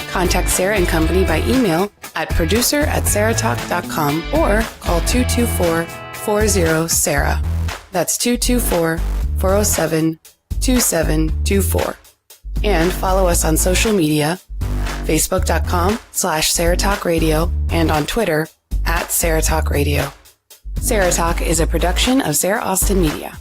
Contact Sarah and Company by email at producer@SarahTalk.com or call 224-40-SARAH. That's 224-407-2724. And follow us on social media, Facebook.com/SarahTalkRadio and on Twitter @SarahTalkRadio. Sarah Talk is a production of Sarah Austin Media.